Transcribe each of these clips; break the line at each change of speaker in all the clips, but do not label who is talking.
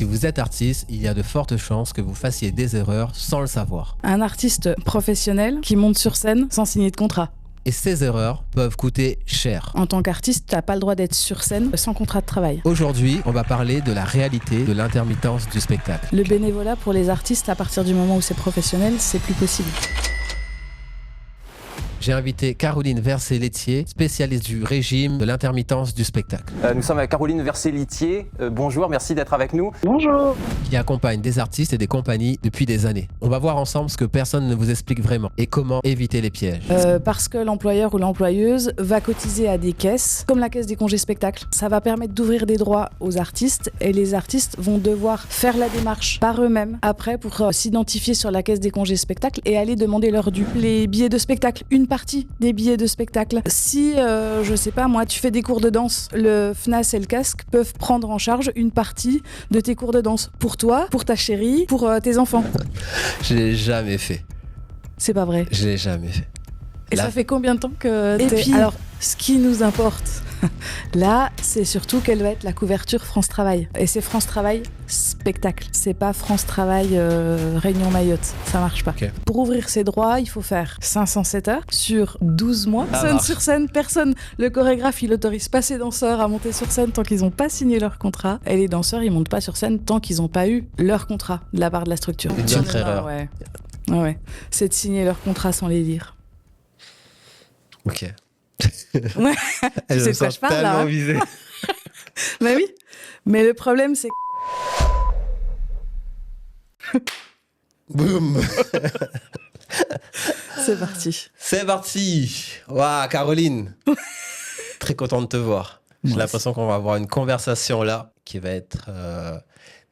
Si vous êtes artiste, il y a de fortes chances que vous fassiez des erreurs sans le savoir.
Un artiste professionnel qui monte sur scène sans signer de contrat.
Et ces erreurs peuvent coûter cher.
En tant qu'artiste, t'as pas le droit d'être sur scène sans contrat de travail.
Aujourd'hui, on va parler de la réalité de l'intermittence du spectacle.
Le bénévolat pour les artistes, à partir du moment où c'est professionnel, c'est plus possible.
J'ai invité Caroline Verset-Laitier, spécialiste du régime de l'intermittence du spectacle.
Nous sommes avec Caroline Verset-Laitier. Bonjour, merci d'être avec nous.
Bonjour.
Qui accompagne des artistes et des compagnies depuis des années. On va voir ensemble ce que personne ne vous explique vraiment et comment éviter les pièges.
Parce que l'employeur ou l'employeuse va cotiser à des caisses, comme la caisse des congés spectacles. Ça va permettre d'ouvrir des droits aux artistes et les artistes vont devoir faire la démarche par eux-mêmes après pour s'identifier sur la caisse des congés spectacles et aller demander leur dû. Les billets de spectacle, une partie des billets de spectacle. Si, je sais pas moi, tu fais des cours de danse, le FNAS et le casque peuvent prendre en charge une partie de tes cours de danse. Pour toi, pour ta chérie, pour tes enfants.
Je l'ai jamais fait.
C'est pas vrai.
Je l'ai jamais fait.
Et
Là,
ça fait combien de temps que t'es... Alors, ce qui nous importe, là, c'est surtout quelle va être la couverture France Travail. Et c'est France Travail spectacle. C'est pas France Travail Réunion Mayotte. Ça marche pas.
Okay.
Pour ouvrir ses droits, il faut faire 507 heures sur 12 mois. Sur scène, personne. Le chorégraphe, il autorise pas ses danseurs à monter sur scène tant qu'ils ont pas signé leur contrat. Et les danseurs, ils montent pas sur scène tant qu'ils ont pas eu leur contrat de la part de la structure.
Une autre erreur.
Ouais. C'est de signer leur contrat sans les lire.
Ok.
Ouais. Tu sais de quoi je parle là, hein.
Visé.
Bah oui. Mais le problème, c'est
Boum.
C'est parti.
C'est parti. Waouh, Caroline. Très content de te voir. J'ai l'impression qu'on va avoir une conversation là qui va être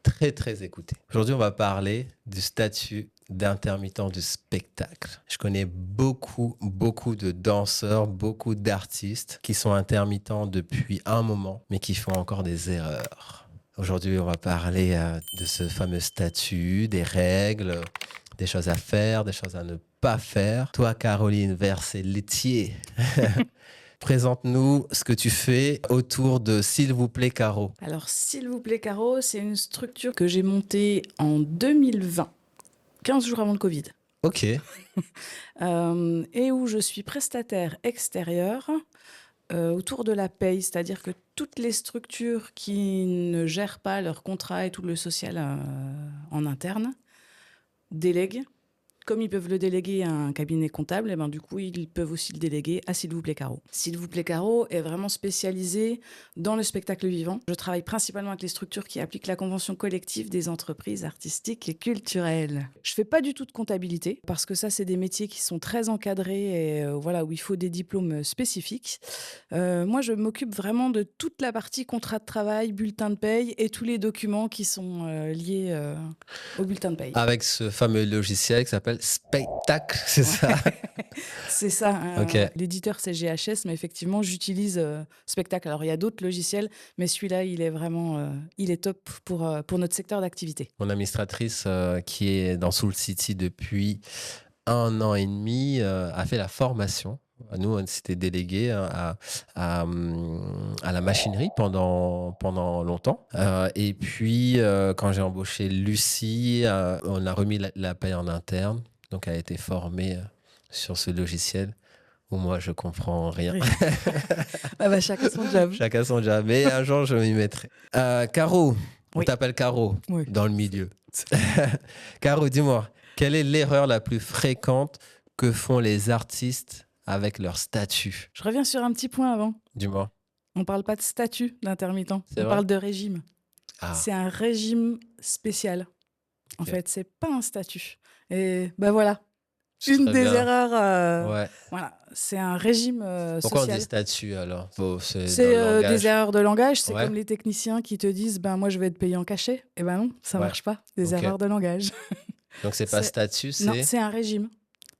très très écoutée. Aujourd'hui, on va parler du statut d'intermittent du spectacle. Je connais beaucoup de danseurs, beaucoup d'artistes qui sont intermittents depuis un moment, mais qui font encore des erreurs. Aujourd'hui, on va parler de ce fameux statut, des règles, des choses à faire, des choses à ne pas faire. Toi, Caroline Verset-Laitier, présente-nous ce que tu fais autour de S'il vous plaît Caro.
Alors, S'il vous plaît Caro, c'est une structure que j'ai montée en 2020. 15 jours avant le Covid.
Ok.
Et où je suis prestataire extérieur autour de la paye, c'est-à-dire que toutes les structures qui ne gèrent pas leur contrat et tout le social en interne délèguent. Comme ils peuvent le déléguer à un cabinet comptable, et ben du coup, ils peuvent aussi le déléguer à S'il vous plaît Caro. S'il vous plaît Caro est vraiment spécialisé dans le spectacle vivant. Je travaille principalement avec les structures qui appliquent la convention collective des entreprises artistiques et culturelles. Je fais pas du tout de comptabilité, parce que ça, c'est des métiers qui sont très encadrés et voilà, où il faut des diplômes spécifiques. Moi, je m'occupe vraiment de toute la partie contrat de travail, bulletin de paye et tous les documents qui sont liés au bulletin de paye.
Avec ce fameux logiciel qui s'appelle Spectacle, c'est ça?
C'est ça.
Okay.
L'éditeur, c'est GHS, mais effectivement, j'utilise Spectacle. Alors, il y a d'autres logiciels, mais celui-là, il est vraiment il est top pour notre secteur d'activité.
Mon administratrice, qui est dans Soul City depuis 1 an et demi, a fait la formation. Nous, on s'était délégués à la machinerie pendant longtemps. Et puis, quand j'ai embauché Lucie, on a remis la paie en interne. Donc, elle a été formée sur ce logiciel où moi, je comprends rien.
Chacun son job.
Chacun son job. Mais un jour, je m'y mettrai. Caro, on t'appelle Caro dans le milieu. Caro, dis-moi, quelle est l'erreur la plus fréquente que font les artistes avec leur statut?
Je reviens sur un petit point avant.
Dis-moi.
On ne parle pas de statut d'intermittent, on parle de régime. C'est un régime spécial. En fait, c'est pas un statut. Et ben voilà, une des erreurs. Voilà, c'est un régime social.
Pourquoi on dit statut alors?
C'est des erreurs de langage. C'est comme les techniciens qui te disent moi je vais être payé en cachet. Eh ben non, ça marche pas. Des erreurs de langage.
Donc c'est pas statut, c'est...
Non, c'est un régime.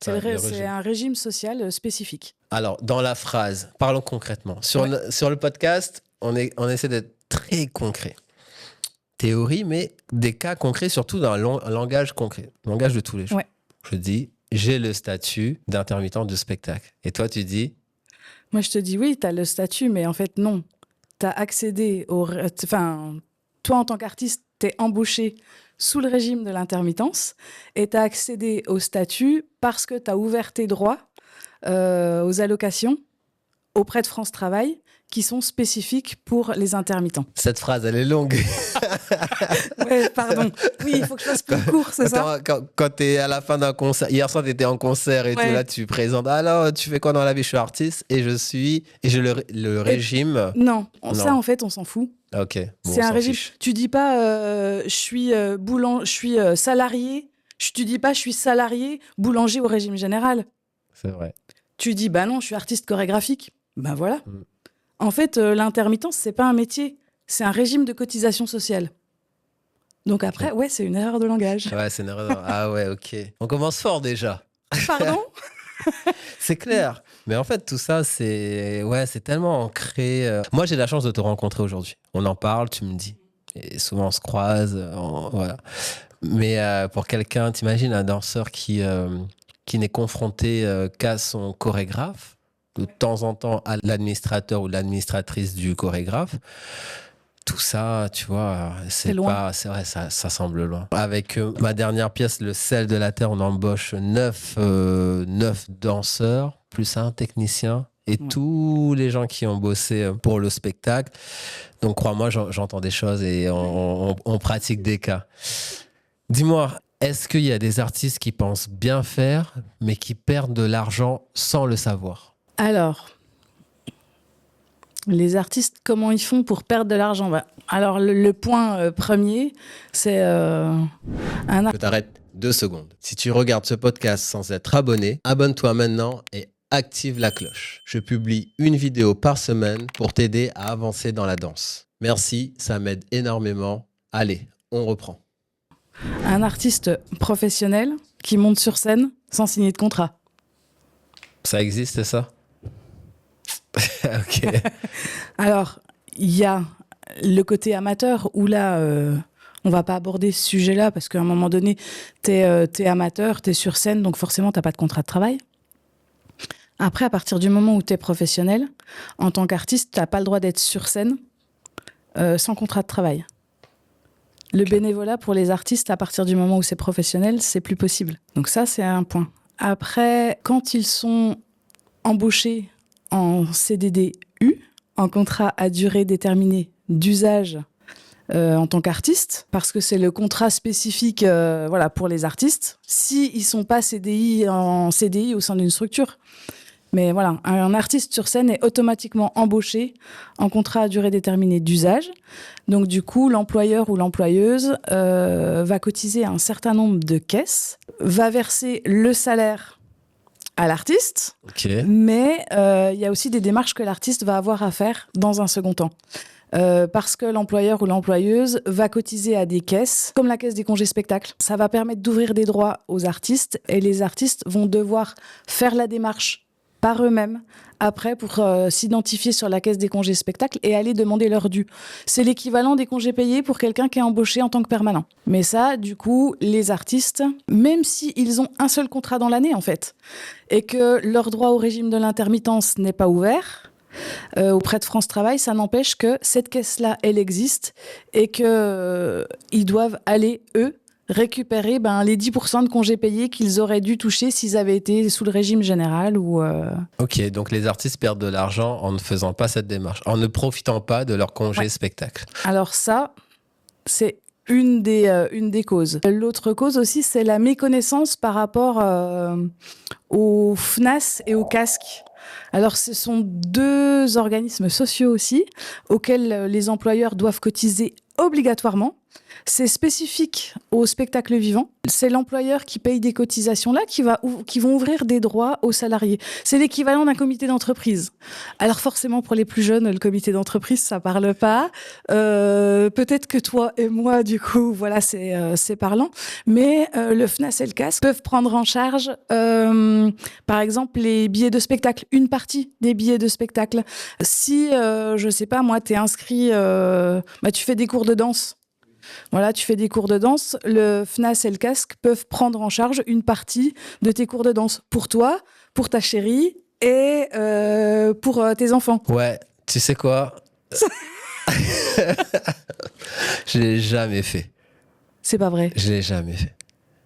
C'est un régime social spécifique.
Alors, dans la phrase, parlons concrètement. Sur le podcast, on essaie d'être très concret. Théorie, mais des cas concrets, surtout dans un langage concret, langage de tous les jours.
Ouais.
Je dis, j'ai le statut d'intermittent du spectacle. Et toi, tu dis?
Moi, je te dis oui, tu as le statut, mais en fait, non. Tu as accédé au... Enfin, toi, en tant qu'artiste, tu es embauché sous le régime de l'intermittence et tu as accédé au statut parce que tu as ouvert tes droits aux allocations auprès de France Travail qui sont spécifiques pour les intermittents.
Cette phrase, elle est longue.
Ouais, pardon. Oui, il faut que je fasse plus court, c'est ça?
Quand tu es à la fin d'un concert, hier soir, tu étais en concert et tout, là, tu présentes. Alors, tu fais quoi dans la vie? Je suis artiste et j'ai le régime.
Non, ça, en fait, on s'en fout.
Ok. Bon,
c'est
on
un
s'en
régime.
fiche.
Tu dis pas, je suis salarié. Tu dis pas, je suis salarié boulanger au régime général.
C'est vrai.
Tu dis, bah non, je suis artiste chorégraphique. Ben voilà.
Mm.
En fait, l'intermittence, c'est pas un métier, c'est un régime de cotisation sociale. Donc après, ouais, c'est une erreur de langage.
Ouais, c'est une erreur. Ah ouais, ok. On commence fort déjà.
Pardon?
C'est clair. Mais en fait, tout ça, c'est tellement ancré. Moi, j'ai la chance de te rencontrer aujourd'hui. On en parle, tu me dis. Et souvent, on se croise. Voilà. Mais pour quelqu'un, t'imagines un danseur qui n'est confronté qu'à son chorégraphe, de temps en temps à l'administrateur ou l'administratrice du chorégraphe. Tout ça, tu vois, c'est
loin.
C'est vrai, ça semble loin. Avec ma dernière pièce, Le sel de la terre, on embauche 9 danseurs, plus un technicien et tous les gens qui ont bossé pour le spectacle. Donc, crois-moi, j'entends des choses et on pratique des cas. Dis-moi, est-ce qu'il y a des artistes qui pensent bien faire, mais qui perdent de l'argent sans le savoir?
Alors, les artistes, comment ils font pour perdre de l'argent? Alors, le point premier, c'est
Je t'arrête 2 secondes. Si tu regardes ce podcast sans être abonné, abonne-toi maintenant et active la cloche. Je publie une vidéo par semaine pour t'aider à avancer dans la danse. Merci, ça m'aide énormément. Allez, on reprend.
Un artiste professionnel qui monte sur scène sans signer de contrat.
Ça existe, ça? Ok.
Alors, il y a le côté amateur où là, on va pas aborder ce sujet-là parce qu'à un moment donné, t'es amateur, t'es sur scène, donc forcément, t'as pas de contrat de travail. Après, à partir du moment où t'es professionnel, en tant qu'artiste, t'as pas le droit d'être sur scène sans contrat de travail. Le bénévolat pour les artistes, à partir du moment où c'est professionnel, c'est plus possible. Donc ça, c'est un point. Après, quand ils sont embauchés en CDD-U, en contrat à durée déterminée d'usage en tant qu'artiste, parce que c'est le contrat spécifique pour les artistes, s'ils ne sont pas en CDI au sein d'une structure. Mais voilà, un artiste sur scène est automatiquement embauché en contrat à durée déterminée d'usage. Donc du coup, l'employeur ou l'employeuse va cotiser un certain nombre de caisses, va verser le salaire à l'artiste, mais il y a aussi des démarches que l'artiste va avoir à faire dans un second temps. Parce que l'employeur ou l'employeuse va cotiser à des caisses, comme la caisse des congés spectacles. Ça va permettre d'ouvrir des droits aux artistes et les artistes vont devoir faire la démarche par eux-mêmes, après, pour s'identifier sur la caisse des congés spectacles et aller demander leur dû. C'est l'équivalent des congés payés pour quelqu'un qui est embauché en tant que permanent. Mais ça, du coup, les artistes, même s'ils ont un seul contrat dans l'année, en fait, et que leur droit au régime de l'intermittence n'est pas ouvert, auprès de France Travail, ça n'empêche que cette caisse-là, elle existe et qu'ils doivent aller, eux, récupérer les 10% de congés payés qu'ils auraient dû toucher s'ils avaient été sous le régime général ou...
Ok, donc les artistes perdent de l'argent en ne faisant pas cette démarche, en ne profitant pas de leur congé spectacle.
Alors ça, c'est une des causes. L'autre cause aussi, c'est la méconnaissance par rapport au FNAS et au casque. Alors, ce sont 2 organismes sociaux aussi, auxquels les employeurs doivent cotiser obligatoirement. C'est spécifique au spectacle vivant. C'est l'employeur qui paye des cotisations là qui vont ouvrir des droits aux salariés. C'est l'équivalent d'un comité d'entreprise. Alors forcément, pour les plus jeunes, le comité d'entreprise, ça parle pas. Peut-être que toi et moi, du coup, voilà, c'est parlant. Mais le FNAS et le CAS peuvent prendre en charge, par exemple, les billets de spectacle, une partie des billets de spectacle. Si, je sais pas, moi, t'es inscrit, tu fais des cours de danse. Voilà, tu fais des cours de danse, le FNAS et le casque peuvent prendre en charge une partie de tes cours de danse pour toi, pour ta chérie et pour tes enfants.
Ouais, tu sais quoi? Je l'ai jamais fait.
C'est pas vrai.
Je l'ai jamais fait.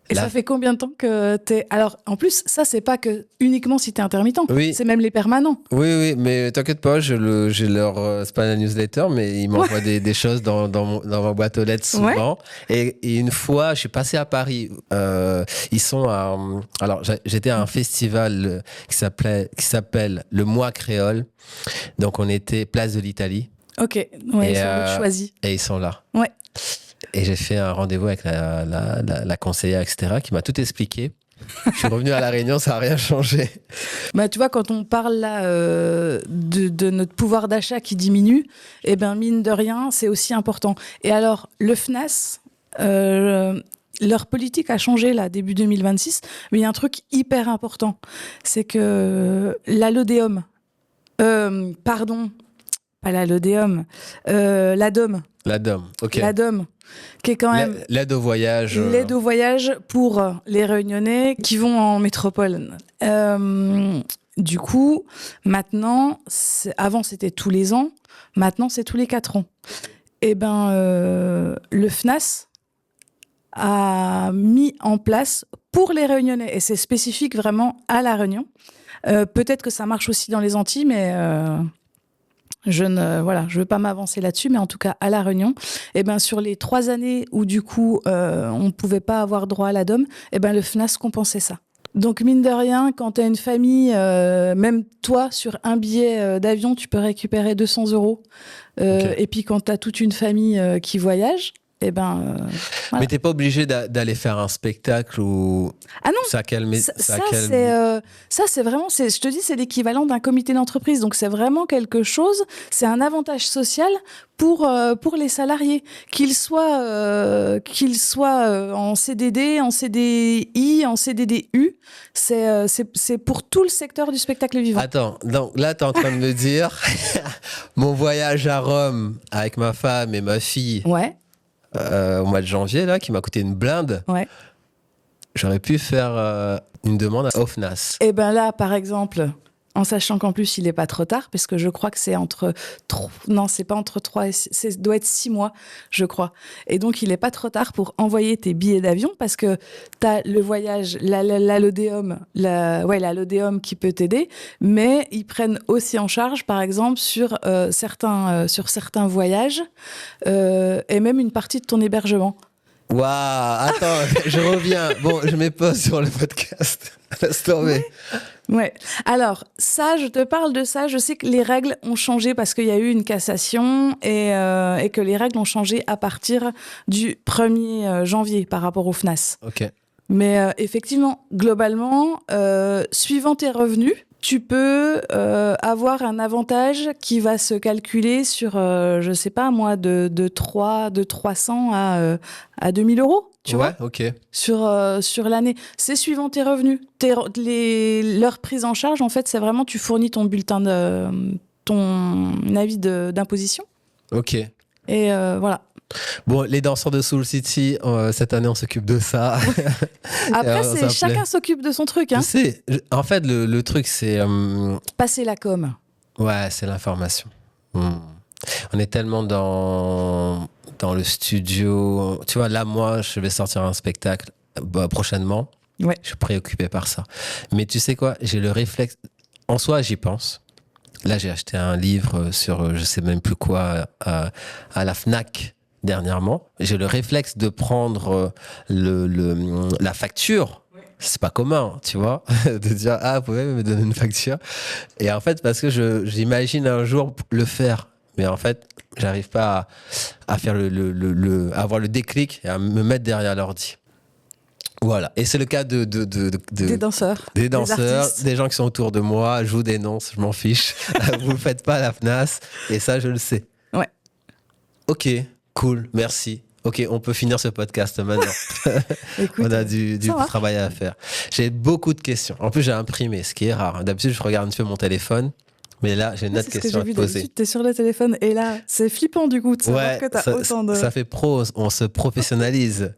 Et ça fait combien de temps que t'es... Alors, en plus, ça, c'est pas que uniquement si t'es intermittent.
Oui.
C'est même les permanents.
Oui, mais t'inquiète pas, j'ai leur... c'est pas la newsletter, mais ils m'envoient des choses dans ma boîte aux lettres souvent. Ouais. Et une fois, je suis passé à Paris. Ils sont à... Alors, j'étais à un festival qui s'appelle le Mois Créole. Donc, on était place de l'Italie.
Ok, ouais, ils choisi.
Et ils sont là.
Ouais.
Et j'ai fait un rendez-vous avec la conseillère, etc., qui m'a tout expliqué. Je suis revenu à La Réunion, ça n'a rien changé.
Bah, tu vois, quand on parle là de notre pouvoir d'achat qui diminue, eh ben, mine de rien, c'est aussi important. Et alors, le FNAS, leur politique a changé là, début 2026, mais il y a un truc hyper important. C'est que l'allodéum, pardon, pas l'allodéum, l'ADOM.
L'ADOM, ok.
L'ADOM, qui est quand même...
L'aide au voyage.
L'aide au voyage pour les Réunionnais qui vont en métropole. Du coup, maintenant, avant c'était tous les ans, maintenant c'est tous les 4 ans. Et ben, le FNAS a mis en place pour les Réunionnais, et c'est spécifique vraiment à La Réunion. Peut-être que ça marche aussi dans les Antilles, mais... Je veux pas m'avancer là-dessus, mais en tout cas, à La Réunion, eh ben, sur les 3 années où, du coup, on ne pouvait pas avoir droit à l'ADOM, eh ben, le FNAS compensait ça. Donc, mine de rien, quand tu as une famille, même toi, sur un billet d'avion, tu peux récupérer 200 €. Okay. Et puis, quand tu as toute une famille qui voyage, eh ben,
voilà. Mais t'es pas obligé d'aller faire un spectacle ou...
Ah non,
ça
c'est vraiment, je te dis, c'est l'équivalent d'un comité d'entreprise. Donc c'est vraiment quelque chose, c'est un avantage social pour les salariés, qu'ils soient en CDD, en CDI, en CDDU. C'est pour tout le secteur du spectacle vivant.
Attends, donc là, tu es en train de me dire mon voyage à Rome avec ma femme et ma fille.
Ouais.
Au mois de janvier, là, qui m'a coûté une blinde.
Ouais.
J'aurais pu faire une demande à FNAS.
Et ben là, par exemple, en sachant qu'en plus, il n'est pas trop tard, parce que je crois que c'est entre... Non, c'est pas entre 3 et 6... Ça doit être 6 mois, je crois. Et donc, il n'est pas trop tard pour envoyer tes billets d'avion, parce que tu as le voyage, l'allodéum qui peut t'aider, mais ils prennent aussi en charge, par exemple, sur certains voyages, et même une partie de ton hébergement.
Waouh, attends, je reviens. Bon, je mets pause sur le podcast. Laisse tomber.
Ouais. Alors, ça, je te parle de ça. Je sais que les règles ont changé parce qu'il y a eu une cassation et que les règles ont changé à partir du 1er janvier par rapport au FNAS.
Ok.
Mais effectivement, globalement, suivant tes revenus, tu peux avoir un avantage qui va se calculer sur, je sais pas moi, de 300 à 2000 €. Tu vois,
ok.
Sur l'année. C'est suivant tes revenus. Leur prise en charge, en fait, c'est vraiment, tu fournis ton bulletin ton avis d'imposition.
Ok.
Et voilà.
Bon, les danseurs de Soul City, cette année, on s'occupe de ça.
Après, chacun s'occupe de son truc. Hein.
Je sais. En fait, le truc, c'est...
passer la com.
Ouais, c'est l'information. On est tellement dans le studio. Tu vois, là, moi, je vais sortir un spectacle prochainement.
Ouais.
Je suis préoccupé par ça. Mais tu sais quoi, j'ai le réflexe... En soi, j'y pense. Là, j'ai acheté un livre sur je sais même plus quoi à la Fnac dernièrement. J'ai le réflexe de prendre la facture. Oui. C'est pas commun, tu vois, de dire vous pouvez me donner une facture. Et en fait, parce que j'imagine un jour le faire, mais en fait, j'arrive pas à faire à avoir le déclic et à me mettre derrière l'ordi. Voilà, et c'est le cas des
danseurs,
des gens qui sont autour de moi. Je vous dénonce, je m'en fiche. Vous ne faites pas la FNAS, et ça, je le sais.
Ouais.
Ok, cool, merci. Ok, on peut finir ce podcast maintenant.
Écoute,
on a du travail à faire. J'ai beaucoup de questions. En plus, j'ai imprimé, ce qui est rare. D'habitude, je regarde un peu mon téléphone. Mais là, j'ai une autre question à te poser.
Tu es sur le téléphone et là, c'est flippant du coup de savoir que tu as autant de...
Ça fait pro, on se professionnalise.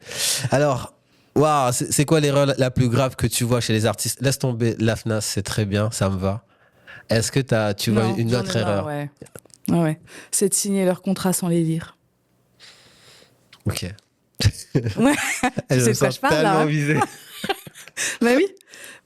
Alors... Waouh, c'est quoi l'erreur la plus grave que tu vois chez les artistes? Laisse tomber la FNAS, c'est très bien, ça me va. Est-ce que tu vois une autre erreur?
Ouais. Ah ouais. C'est de signer leur contrat sans les lire.
Ok.
Ouais.
Je
C'est
me
de quoi
sens
je parle, là,
tellement
hein.
visé.
Bah oui.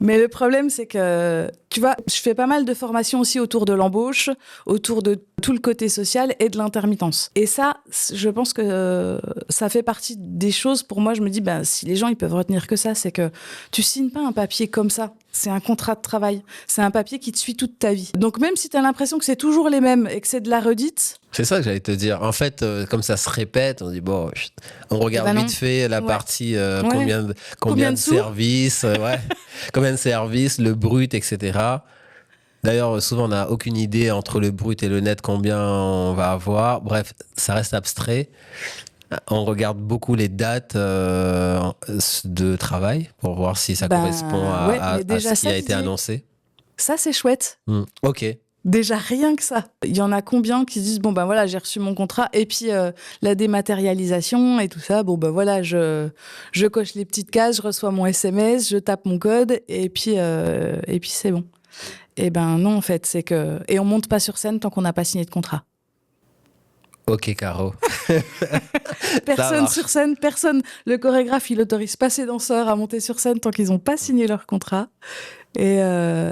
Mais le problème, c'est que, tu vois, je fais pas mal de formations aussi autour de l'embauche, autour de tout le côté social et de l'intermittence. Et ça, je pense que ça fait partie des choses, pour moi, je me dis, ben, si les gens, ils peuvent retenir que ça, c'est que tu signes pas un papier comme ça. C'est un contrat de travail. C'est un papier qui te suit toute ta vie. Donc même si tu as l'impression que c'est toujours les mêmes et que c'est de la redite,
C'est ça que j'allais te dire. En fait, comme ça se répète, on dit bon, on regarde
ben non.
vite fait la
Ouais.
partie
Ouais.
combien
Combien
de
de sous
services, ouais, combien de services, le brut, etc. D'ailleurs, souvent on n'a aucune idée entre le brut et le net combien on va avoir. Bref, ça reste abstrait. On regarde beaucoup les dates de travail pour voir si ça
Ben,
correspond
ouais,
à
mais déjà
ce qui
ça,
a été
Didier,
annoncé.
ça c'est chouette.
Ok.
Déjà rien que ça. Il y en a combien qui se disent bon ben voilà, j'ai reçu mon contrat et puis la dématérialisation et tout ça, bon ben voilà, je coche les petites cases, je reçois mon SMS, je tape mon code et puis c'est bon. Et ben non, en fait, c'est que et on monte pas sur scène tant qu'on n'a pas signé de contrat.
Ok, Caro.
Personne
marche.
sur scène, personne. Le chorégraphe, il autorise pas ses danseurs à monter sur scène tant qu'ils n'ont pas signé leur contrat. Et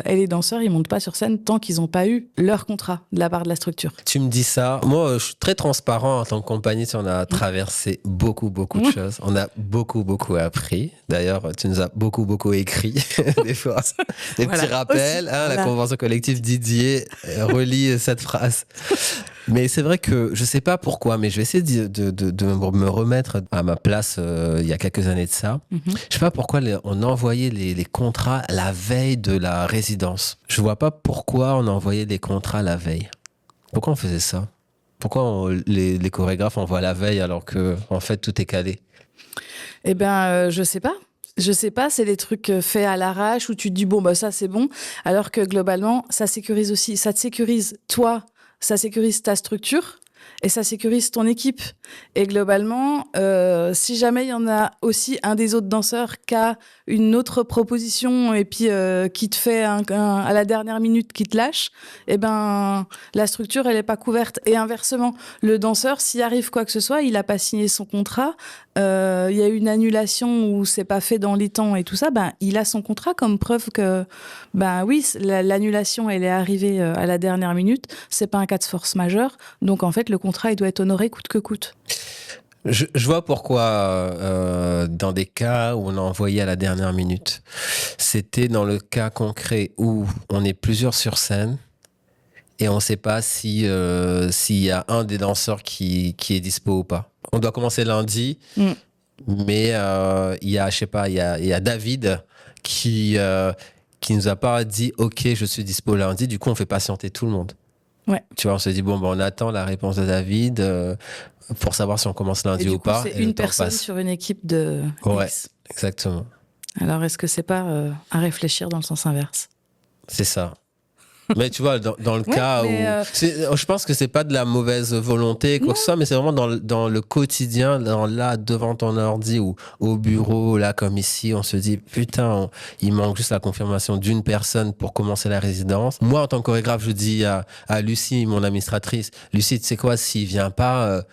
les danseurs, ils montent pas sur scène tant qu'ils n'ont pas eu leur contrat de la part de la structure.
Tu me dis ça. Moi, je suis très transparent en tant que compagnie. On a traversé beaucoup de choses. On a beaucoup appris. D'ailleurs, tu nous as beaucoup écrit des fois. Des
Voilà.
petits rappels.
Aussi.
La
Voilà.
convention collective Didier relie cette phrase. Mais c'est vrai que je sais pas pourquoi, mais je vais essayer de me remettre à ma place il y a quelques années de ça. Je sais pas pourquoi on envoyait les contrats la veille de la résidence. Je vois pas pourquoi on envoyait les contrats la veille. Pourquoi on faisait ça? Pourquoi les chorégraphes envoient la veille alors que en fait tout est calé?
Eh ben, je sais pas. Je sais pas, c'est des trucs faits à l'arrache où tu te dis bon bah ça c'est bon, alors que globalement ça sécurise aussi, ça te sécurise toi, ça sécurise ta structure et ça sécurise ton équipe. Et globalement, si jamais il y en a aussi un des autres danseurs qui a une autre proposition et puis qui te fait à la dernière minute qui te lâche, eh ben la structure elle est pas couverte. Et inversement, le danseur, s'il arrive quoi que ce soit, il a pas signé son contrat, il y a eu une annulation ou c'est pas fait dans les temps et tout ça, ben il a son contrat comme preuve que ben oui, l'annulation elle est arrivée à la dernière minute, c'est pas un cas de force majeure, donc en fait le contrat il doit être honoré coûte que coûte.
Je vois pourquoi dans des cas où on a envoyé à la dernière minute. C'était dans le cas concret où on est plusieurs sur scène et on ne sait pas s'il y a un des danseurs qui est dispo ou pas. On doit commencer lundi, mais il y a, je sais pas, il y a David qui nous a pas dit « Ok, je suis dispo lundi », du coup on fait patienter tout le monde.
Ouais.
Tu vois, on se dit, bon, ben, on attend la réponse de David pour savoir si on commence lundi
et du
ou
coup,
pas.
c'est
et
une
le temps
personne
passe.
sur une équipe de
Ouais,
X.
exactement.
Alors, est-ce que c'est pas à réfléchir dans le sens inverse?
C'est ça. Mais tu vois, dans le
Ouais,
cas où...
mais,
je pense que c'est pas de la mauvaise volonté, quoi que ce soit, mais c'est vraiment dans le quotidien, là, devant ton ordi ou au bureau, là, comme ici, on se dit, putain, il manque juste la confirmation d'une personne pour commencer la résidence. Moi, en tant que chorégraphe, je dis à Lucie, mon administratrice, Lucie, tu sais quoi, s'il vient pas,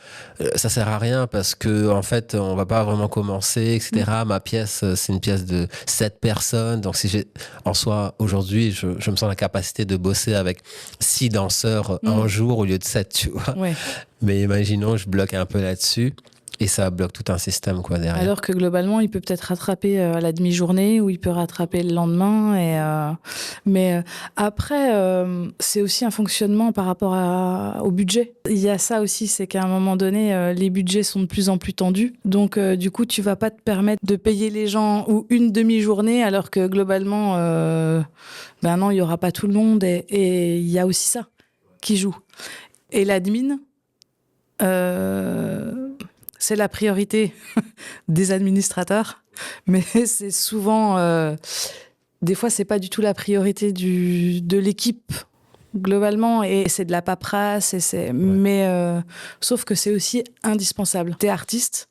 ça sert à rien parce que, en fait, on va pas vraiment commencer, etc. Ma pièce, c'est une pièce de 7 personnes. Donc, si j'ai, en soi, aujourd'hui, je me sens la capacité de bosser avec 6 danseurs un jour au lieu de 7, tu vois.
Ouais.
Mais imaginons, je bloque un peu là-dessus et ça bloque tout un système, quoi, derrière.
Alors que globalement, il peut peut-être rattraper à la demi-journée ou il peut rattraper le lendemain. Mais après, c'est aussi un fonctionnement par rapport au budget. Il y a ça aussi, c'est qu'à un moment donné, les budgets sont de plus en plus tendus. Donc, du coup, tu vas pas te permettre de payer les gens ou une demi-journée alors que globalement, ben non, il y aura pas tout le monde. Et il y a aussi ça qui joue. Et l'admin... c'est la priorité des administrateurs, mais c'est souvent, des fois, c'est pas du tout la priorité de l'équipe globalement, et c'est de la paperasse, mais sauf que c'est aussi indispensable. T'es artiste,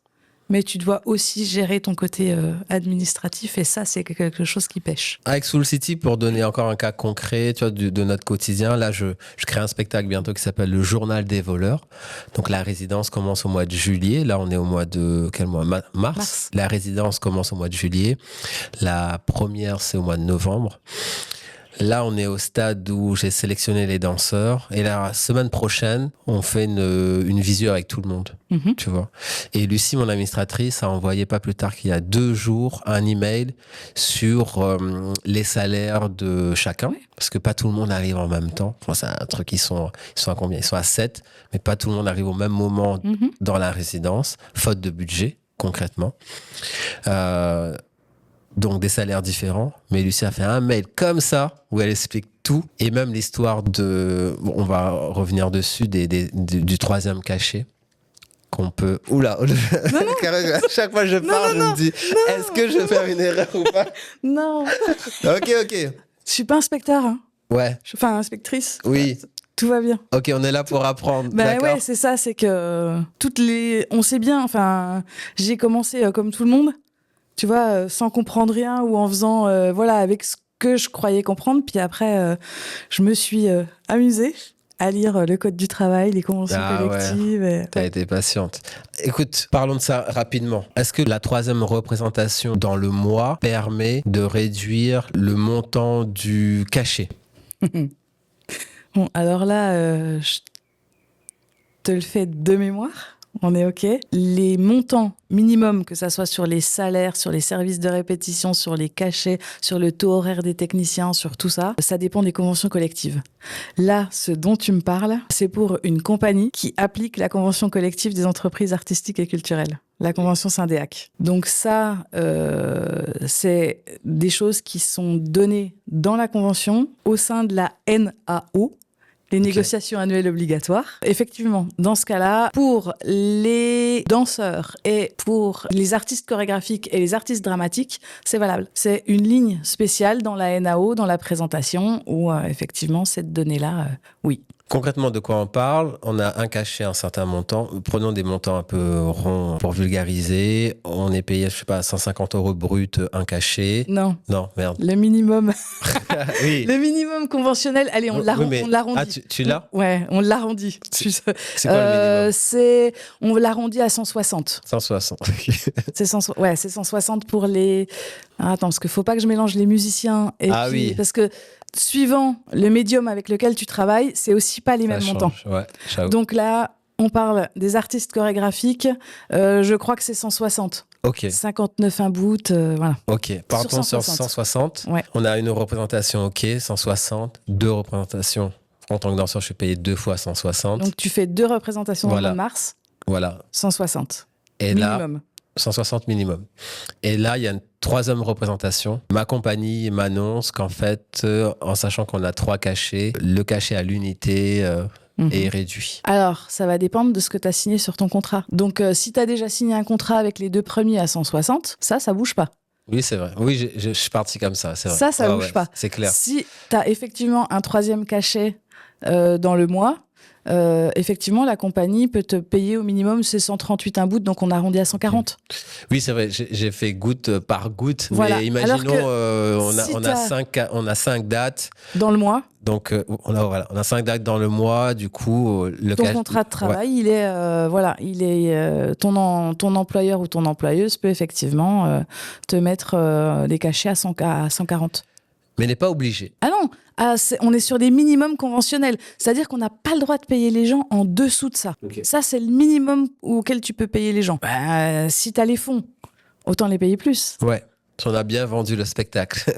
Mais tu dois aussi gérer ton côté administratif et ça, c'est quelque chose qui pêche.
Avec Soul City, pour donner encore un cas concret, tu vois, de notre quotidien, là, je crée un spectacle bientôt qui s'appelle Le Journal des voleurs. Donc, la résidence commence au mois de juillet. Là, on est au mois de... Quel mois? Mars. La résidence commence au mois de juillet. La première, c'est au mois de novembre. Là, on est au stade où j'ai sélectionné les danseurs. Et la semaine prochaine, on fait une visio avec tout le monde, tu vois. Et Lucie, mon administratrice, a envoyé pas plus tard qu'il y a 2 jours un email sur les salaires de chacun. Oui. Parce que pas tout le monde arrive en même temps. Enfin, c'est un truc, ils sont à combien? Ils sont à 7, mais pas tout le monde arrive au même moment dans la résidence, faute de budget, concrètement. Donc des salaires différents, mais Lucie a fait un mail comme ça où elle explique tout et même l'histoire de, bon, on va revenir dessus, du 3e cachet qu'on peut... Oula, à chaque fois que je parle, je me dis, est-ce que je vais faire une erreur ou pas?
Non.
Ok.
Je suis pas inspecteur. Hein.
Ouais.
Enfin, inspectrice.
Oui.
Tout va bien.
Ok, on est là pour apprendre.
Bah ouais, c'est ça, c'est que on sait bien, enfin, j'ai commencé comme tout le monde. Tu vois, sans comprendre rien ou en faisant, avec ce que je croyais comprendre. Puis après, je me suis amusée à lire le code du travail, les conventions collectives. Ouais.
T'as été patiente. Écoute, parlons de ça rapidement. Est-ce que la 3e représentation dans le mois permet de réduire le montant du cachet?
Bon, alors là, je te le fais de mémoire. On est OK. Les montants minimums, que ça soit sur les salaires, sur les services de répétition, sur les cachets, sur le taux horaire des techniciens, sur tout ça, ça dépend des conventions collectives. Là, ce dont tu me parles, c'est pour une compagnie qui applique la convention collective des entreprises artistiques et culturelles, la convention Syndéac. Donc ça, c'est des choses qui sont données dans la convention au sein de la NAO, les négociations annuelles obligatoires. Effectivement, dans ce cas-là, pour les danseurs et pour les artistes chorégraphiques et les artistes dramatiques, c'est valable. C'est une ligne spéciale dans la NAO, dans la présentation, où effectivement, cette donnée-là, oui.
Concrètement, de quoi on parle? On a un cachet, un certain montant. Prenons des montants un peu ronds pour vulgariser. On est payé, 150 € brut, un cachet.
Non.
Non, merde.
Le minimum.
Oui.
Le minimum conventionnel. Allez, on l'arrondit.
Ah, tu l'as?
Ouais, on l'arrondit.
C'est quoi le minimum?
On l'arrondit à 160.
160.
C'est 160 pour les... attends, parce qu'il ne faut pas que je mélange les musiciens.
Oui.
Parce que suivant le médium avec lequel tu travailles, c'est aussi pas les mêmes montants.
Ouais,
donc là, on parle des artistes chorégraphiques. Je crois que c'est 160.
Ok.
59 un bout, voilà.
Ok. Partons sur 160.
Ouais.
On a une représentation, 160. 2 représentations. En tant que danseur, je suis payé 2 fois 160.
Donc tu fais 2 représentations dans le mois de mars.
Voilà.
160.
Et
minimum.
Là, 160 minimum. Et là, il y a une 3e représentation. Ma compagnie m'annonce qu'en fait, en sachant qu'on a 3 cachets, le cachet à l'unité est réduit.
Alors, ça va dépendre de ce que tu as signé sur ton contrat. Donc, si tu as déjà signé un contrat avec les 2 premiers à 160, ça bouge pas.
Oui, c'est vrai. Oui, je suis parti comme ça, c'est vrai.
Ça bouge pas.
C'est clair.
Si tu as effectivement un 3e cachet dans le mois, effectivement, la compagnie peut te payer au minimum, c'est 138 un bout, donc on arrondit à 140. Okay.
Oui, c'est vrai, j'ai fait goutte par goutte,
voilà.
Mais imaginons, on a 5 dates.
Dans le mois.
Donc, on a 5 dates dans le mois, du coup...
ton contrat de travail, il est... ton employeur ou ton employeuse peut effectivement te mettre des cachets à 140.
Mais n'est pas obligé.
Ah non, on est sur des minimums conventionnels. C'est-à-dire qu'on n'a pas le droit de payer les gens en dessous de ça. Okay. Ça, c'est le minimum auquel tu peux payer les gens. Si tu as les fonds, autant les payer plus.
Ouais, on a bien vendu le spectacle.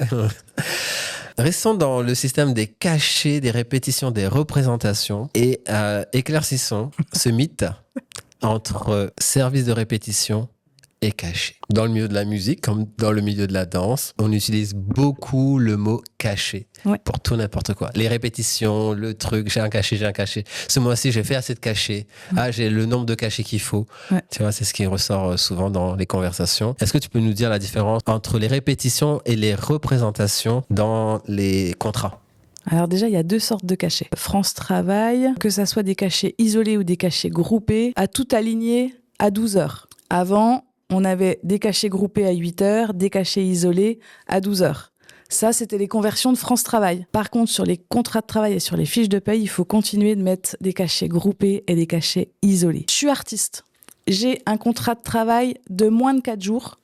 Restons dans le système des cachets, des répétitions, des représentations et éclaircissons ce mythe entre service de répétition et cachet. Dans le milieu de la musique, comme dans le milieu de la danse, on utilise beaucoup le mot cachet pour tout n'importe quoi. Les répétitions, le truc, j'ai un cachet. Ce mois-ci, j'ai fait assez de cachets. J'ai le nombre de cachets qu'il faut. Tu vois, c'est ce qui ressort souvent dans les conversations. Est-ce que tu peux nous dire la différence entre les répétitions et les représentations dans les contrats?
Alors déjà, il y a 2 sortes de cachets. France Travail, que ça soit des cachets isolés ou des cachets groupés, a tout aligné à 12 heures. Avant, on avait des cachets groupés à 8 heures, des cachets isolés à 12 heures. Ça, c'était les conversions de France Travail. Par contre, sur les contrats de travail et sur les fiches de paye, il faut continuer de mettre des cachets groupés et des cachets isolés. Je suis artiste. J'ai un contrat de travail de moins de 4 jours.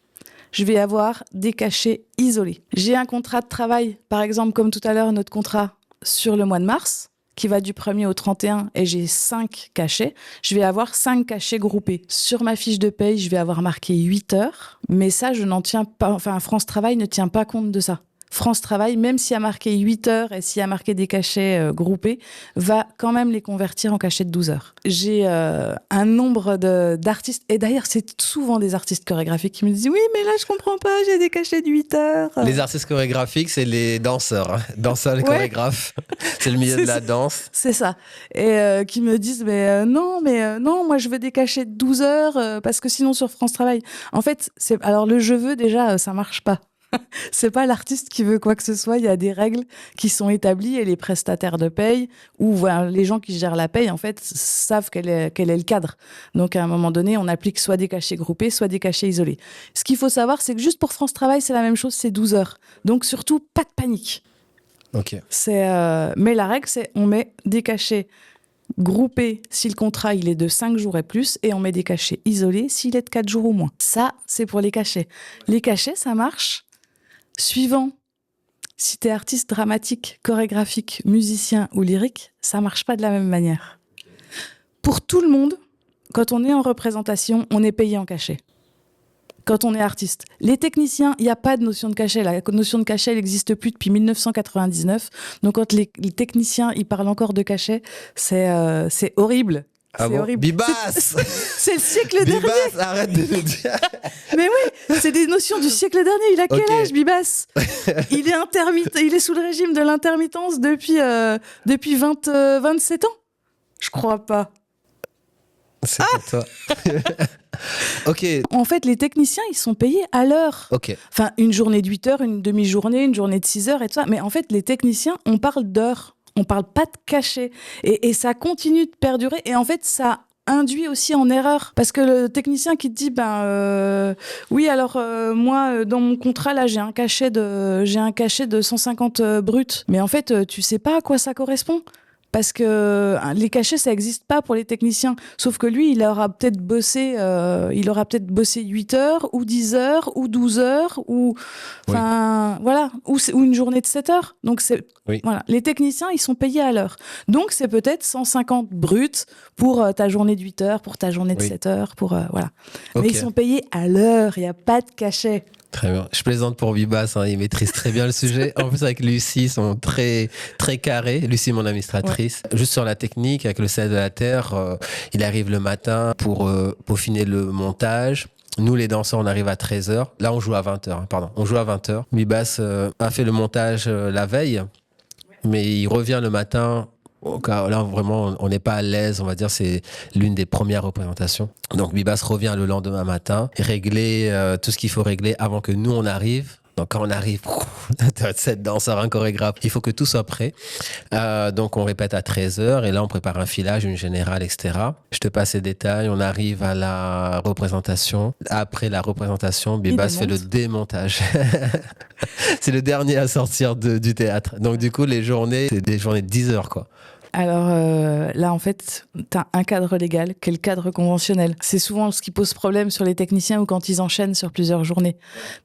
Je vais avoir des cachets isolés. J'ai un contrat de travail, par exemple, comme tout à l'heure, notre contrat sur le mois de mars, qui va du 1er au 31 et j'ai 5 cachets, je vais avoir 5 cachets groupés. Sur ma fiche de paye, je vais avoir marqué 8 heures, mais ça, je n'en tiens pas, enfin, France Travail ne tient pas compte de ça. France Travail, même s'il y a marqué 8 heures et s'il y a marqué des cachets groupés, va quand même les convertir en cachets de 12 heures. J'ai un nombre d'artistes, et d'ailleurs, c'est souvent des artistes chorégraphiques qui me disent « Oui, mais là, je comprends pas, j'ai des cachets de 8 heures. »
Les artistes chorégraphiques, c'est les danseurs. Danseurs et chorégraphes. C'est le milieu de la danse.
C'est ça. Et qui me disent « non, moi, je veux des cachets de 12 heures parce que sinon, sur France Travail. » En fait, alors le « je veux », déjà, ça marche pas. C'est pas l'artiste qui veut quoi que ce soit, il y a des règles qui sont établies et les prestataires de paye ou voilà, les gens qui gèrent la paye en fait savent quel est le cadre. Donc à un moment donné, on applique soit des cachets groupés, soit des cachets isolés. Ce qu'il faut savoir, c'est que juste pour France Travail, c'est la même chose, c'est 12 heures. Donc surtout, pas de panique.
Ok.
Mais la règle, c'est on met des cachets groupés si le contrat il est de 5 jours et plus et on met des cachets isolés s'il est de 4 jours ou moins. Ça, c'est pour les cachets. Les cachets, ça marche suivant si t'es artiste dramatique, chorégraphique, musicien ou lyrique, ça marche pas de la même manière. Pour tout le monde, quand on est en représentation, on est payé en cachet. Quand on est artiste. Les techniciens, il n'y a pas de notion de cachet. La notion de cachet, elle n'existe plus depuis 1999. Donc quand les techniciens, ils parlent encore de cachet, c'est horrible.
Ah
c'est
bon
horrible.
Bibas
C'est le siècle dernier.
Bibas, arrête de le dire.
Mais oui, c'est des notions du siècle dernier. Il a quel âge, Bibas? Il est sous le régime de l'intermittence depuis 27 ans. Je crois pas.
C'est pour toi. Ok.
En fait, les techniciens, ils sont payés à l'heure.
Ok.
Enfin, une journée de 8 heures, une demi-journée, une journée de 6 heures et tout ça. Mais en fait, les techniciens, on parle d'heures. On parle pas de cachet. Et ça continue de perdurer. Et en fait, ça induit aussi en erreur. Parce que le technicien qui te dit, oui, alors moi, dans mon contrat, là, j'ai un cachet de 150 bruts. Mais en fait, tu sais pas à quoi ça correspond. Parce que les cachets, ça n'existe pas pour les techniciens. Sauf que lui, il aura peut-être bossé 8 heures, ou 10 heures, ou 12 heures, ou voilà, ou une journée de 7 heures. Donc voilà, les techniciens, ils sont payés à l'heure. Donc c'est peut-être 150 bruts pour ta journée de 8 heures, pour ta journée de 7 heures, pour voilà. Okay. Mais ils sont payés à l'heure, il n'y a pas de cachet.
Très bien. Je plaisante pour Bibas, il maîtrise très bien le sujet. En plus, avec Lucie, ils sont très, très carrés. Lucie, mon administratrice. Ouais. Juste sur la technique, avec le ciel de la terre, il arrive le matin pour peaufiner le montage. Nous, les danseurs, on arrive à 13h. Là, on joue à 20h. On joue à 20h. Bibas a fait le montage la veille, mais il revient le matin. Là, vraiment, on n'est pas à l'aise, on va dire, c'est l'une des premières représentations. Donc, Bibas revient le lendemain matin, régler tout ce qu'il faut régler avant que nous, on arrive. Donc, quand on arrive, 7 danseurs, un chorégraphe, il faut que tout soit prêt. Donc, on répète à 13h et là, on prépare un filage, une générale, etc. Je te passe les détails. On arrive à la représentation. Après la représentation, Bibas fait le démontage. C'est le dernier à sortir du théâtre. Donc, du coup, les journées, c'est des journées de 10 heures, quoi.
Alors là, en fait, tu as un cadre légal qui est le cadre conventionnel. C'est souvent ce qui pose problème sur les techniciens ou quand ils enchaînent sur plusieurs journées.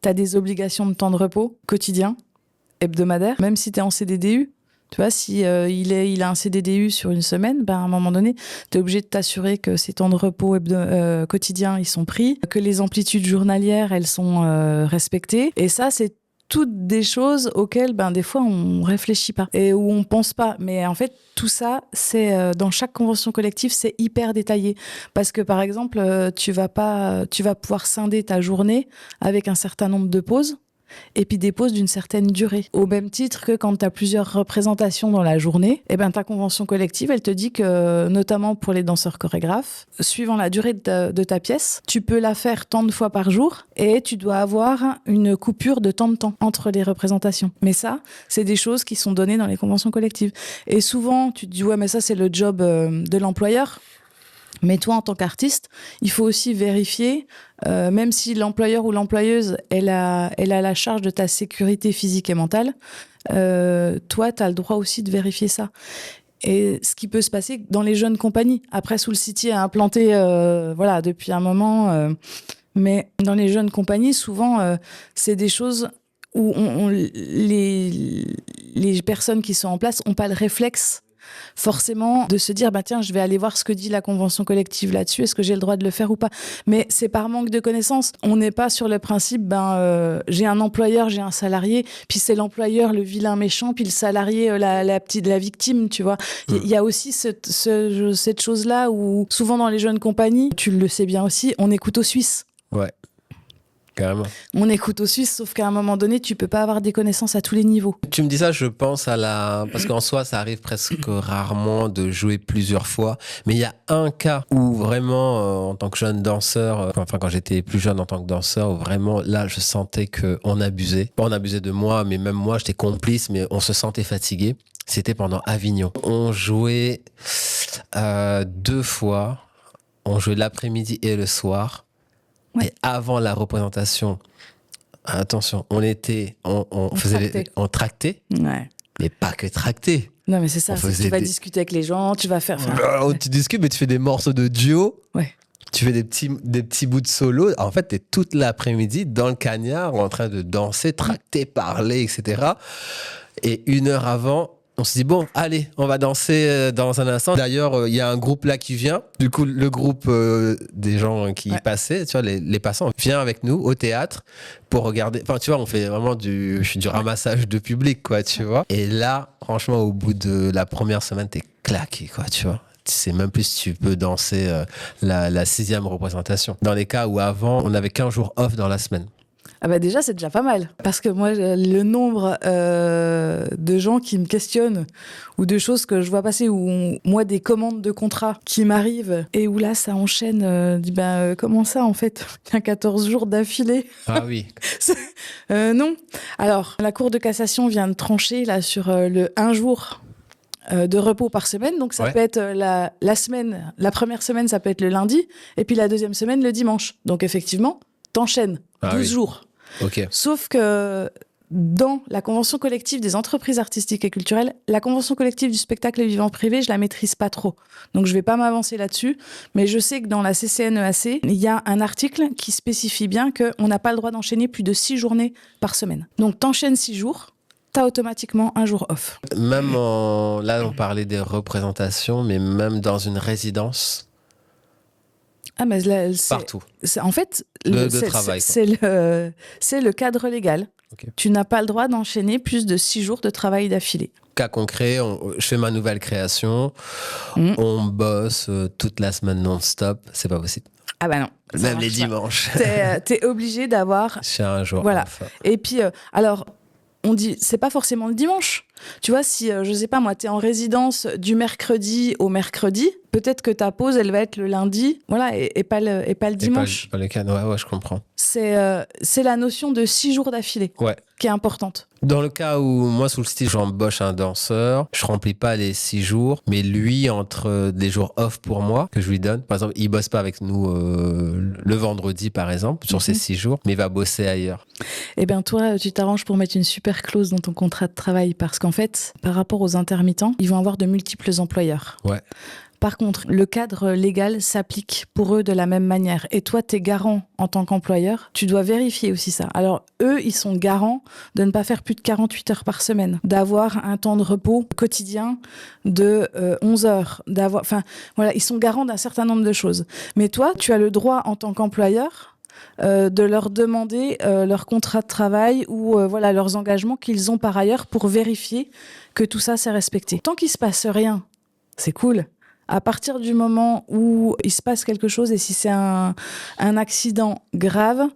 Tu as des obligations de temps de repos quotidien, hebdomadaire, même si tu es en CDDU. Tu vois, si il a un CDDU sur une semaine, à un moment donné, tu es obligé de t'assurer que ces temps de repos quotidiens, ils sont pris, que les amplitudes journalières, elles sont respectées. Et ça, c'est toutes des choses auxquelles des fois on réfléchit pas et où on pense pas, mais en fait tout ça c'est dans chaque convention collective c'est hyper détaillé parce que par exemple tu vas pouvoir scinder ta journée avec un certain nombre de pauses et puis des pauses d'une certaine durée. Au même titre que quand tu as plusieurs représentations dans la journée, ta convention collective, elle te dit que, notamment pour les danseurs chorégraphes, suivant la durée de ta pièce, tu peux la faire tant de fois par jour et tu dois avoir une coupure de tant de temps entre les représentations. Mais ça, c'est des choses qui sont données dans les conventions collectives. Et souvent, tu te dis, ouais, mais ça, c'est le job de l'employeur. Mais toi, en tant qu'artiste, il faut aussi vérifier, même si l'employeur ou l'employeuse, elle a la charge de ta sécurité physique et mentale, toi, tu as le droit aussi de vérifier ça. Et ce qui peut se passer dans les jeunes compagnies. Après, Soul City a implanté depuis un moment, mais dans les jeunes compagnies, souvent, c'est des choses où les personnes qui sont en place n'ont pas le réflexe forcément de se dire tiens, je vais aller voir ce que dit la convention collective là-dessus, est-ce que j'ai le droit de le faire ou pas. Mais c'est par manque de connaissances. On n'est pas sur le principe j'ai un employeur, j'ai un salarié, puis c'est l'employeur le vilain méchant, puis le salarié la victime, tu vois. Il y a aussi cette chose-là où souvent dans les jeunes compagnies, tu le sais bien aussi, on écoute aux Suisses.
Ouais. Carrément.
On écoute aux Suisses, sauf qu'à un moment donné, tu peux pas avoir des connaissances à tous les niveaux.
Tu me dis ça, je pense parce qu'en soi, ça arrive presque rarement de jouer plusieurs fois. Mais il y a un cas où vraiment, en tant que jeune danseur, quand j'étais plus jeune en tant que danseur, où vraiment, là, je sentais qu'on abusait. Pas on abusait de moi, mais même moi, j'étais complice, mais on se sentait fatigué. C'était pendant Avignon. On jouait 2 fois. On jouait l'après-midi et le soir. Ouais. Et avant la représentation, attention, on tractait,
ouais.
Mais pas que tracter.
Non, mais c'est ça, tu vas discuter avec les gens, tu vas faire...
Tu discutes, mais tu fais des morceaux de duo,
ouais.
Tu fais des petits bouts de solo. En fait, t'es toute l'après-midi dans le cagnard en train de danser, tracter, parler, etc. Et 1 heure avant... On se dit, bon, allez, on va danser dans un instant. D'ailleurs, il y a un groupe là qui vient. Du coup, le groupe des gens qui passaient, tu vois, les passants, vient avec nous au théâtre pour regarder. Enfin, tu vois, on fait vraiment du ramassage de public, quoi, tu vois. Et là, franchement, au bout de la première semaine, t'es claqué, quoi, tu vois. Tu sais même plus si tu peux danser la 6e représentation. Dans les cas où avant, on n'avait qu'un jour off dans la semaine.
Ah déjà, c'est déjà pas mal. Parce que moi, le nombre de gens qui me questionnent ou de choses que je vois passer, ou moi, des commandes de contrats qui m'arrivent et où là, ça enchaîne. Comment ça, en fait? Il y a 14 jours d'affilée.
Ah oui.
Non. Alors, la Cour de cassation vient de trancher là, sur le 1 jour de repos par semaine. Donc, ça peut être la semaine. La première semaine, ça peut être le lundi. Et puis, la deuxième semaine, le dimanche. Donc, effectivement, t'enchaînes 12 jours.
Okay.
Sauf que dans la convention collective des entreprises artistiques et culturelles, la convention collective du spectacle vivant privé, je la maîtrise pas trop. Donc je vais pas m'avancer là-dessus, mais je sais que dans la CCNEAC, il y a un article qui spécifie bien qu'on n'a pas le droit d'enchaîner plus de 6 journées par semaine. Donc t'enchaînes 6 jours, t'as automatiquement un jour off.
Même là, on parlait des représentations, mais même dans une résidence.
Ah, mais là,
partout.
En fait,
travail,
c'est le cadre légal.
Okay.
Tu n'as pas le droit d'enchaîner plus de 6 jours de travail d'affilée.
Cas concret, je fais ma nouvelle création, on bosse toute la semaine non-stop, c'est pas possible.
Ah bah non.
Même les dimanches.
T'es obligé d'avoir...
C'est un jour.
Voilà.
Enfin.
Et puis, alors... On dit, c'est pas forcément le dimanche. Tu vois, si, je sais pas, moi, t'es en résidence du mercredi au mercredi, peut-être que ta pause, elle va être le lundi, voilà, et pas le dimanche.
Pas le cas, ouais, je comprends.
C'est la notion de 6 jours d'affilée qui est importante.
Dans le cas où, moi, sous le style, j'embauche un danseur, je remplis pas les 6 jours, mais lui, entre des jours off pour moi, que je lui donne, par exemple, il bosse pas avec nous le vendredi, par exemple, sur ces 6 jours, mais il va bosser ailleurs.
Eh bien, toi, tu t'arranges pour mettre une super clause dans ton contrat de travail, parce qu'en fait, par rapport aux intermittents, ils vont avoir de multiples employeurs.
Ouais.
Par contre, le cadre légal s'applique pour eux de la même manière. Et toi, t'es garant en tant qu'employeur. Tu dois vérifier aussi ça. Alors, eux, ils sont garants de ne pas faire plus de 48 heures par semaine, d'avoir un temps de repos quotidien de 11 heures, enfin, voilà, ils sont garants d'un certain nombre de choses. Mais toi, tu as le droit en tant qu'employeur de leur demander leur contrat de travail ou leurs engagements qu'ils ont par ailleurs pour vérifier que tout ça s'est respecté. Tant qu'il se passe rien, c'est cool. À partir du moment où il se passe quelque chose et si c'est un accident grave,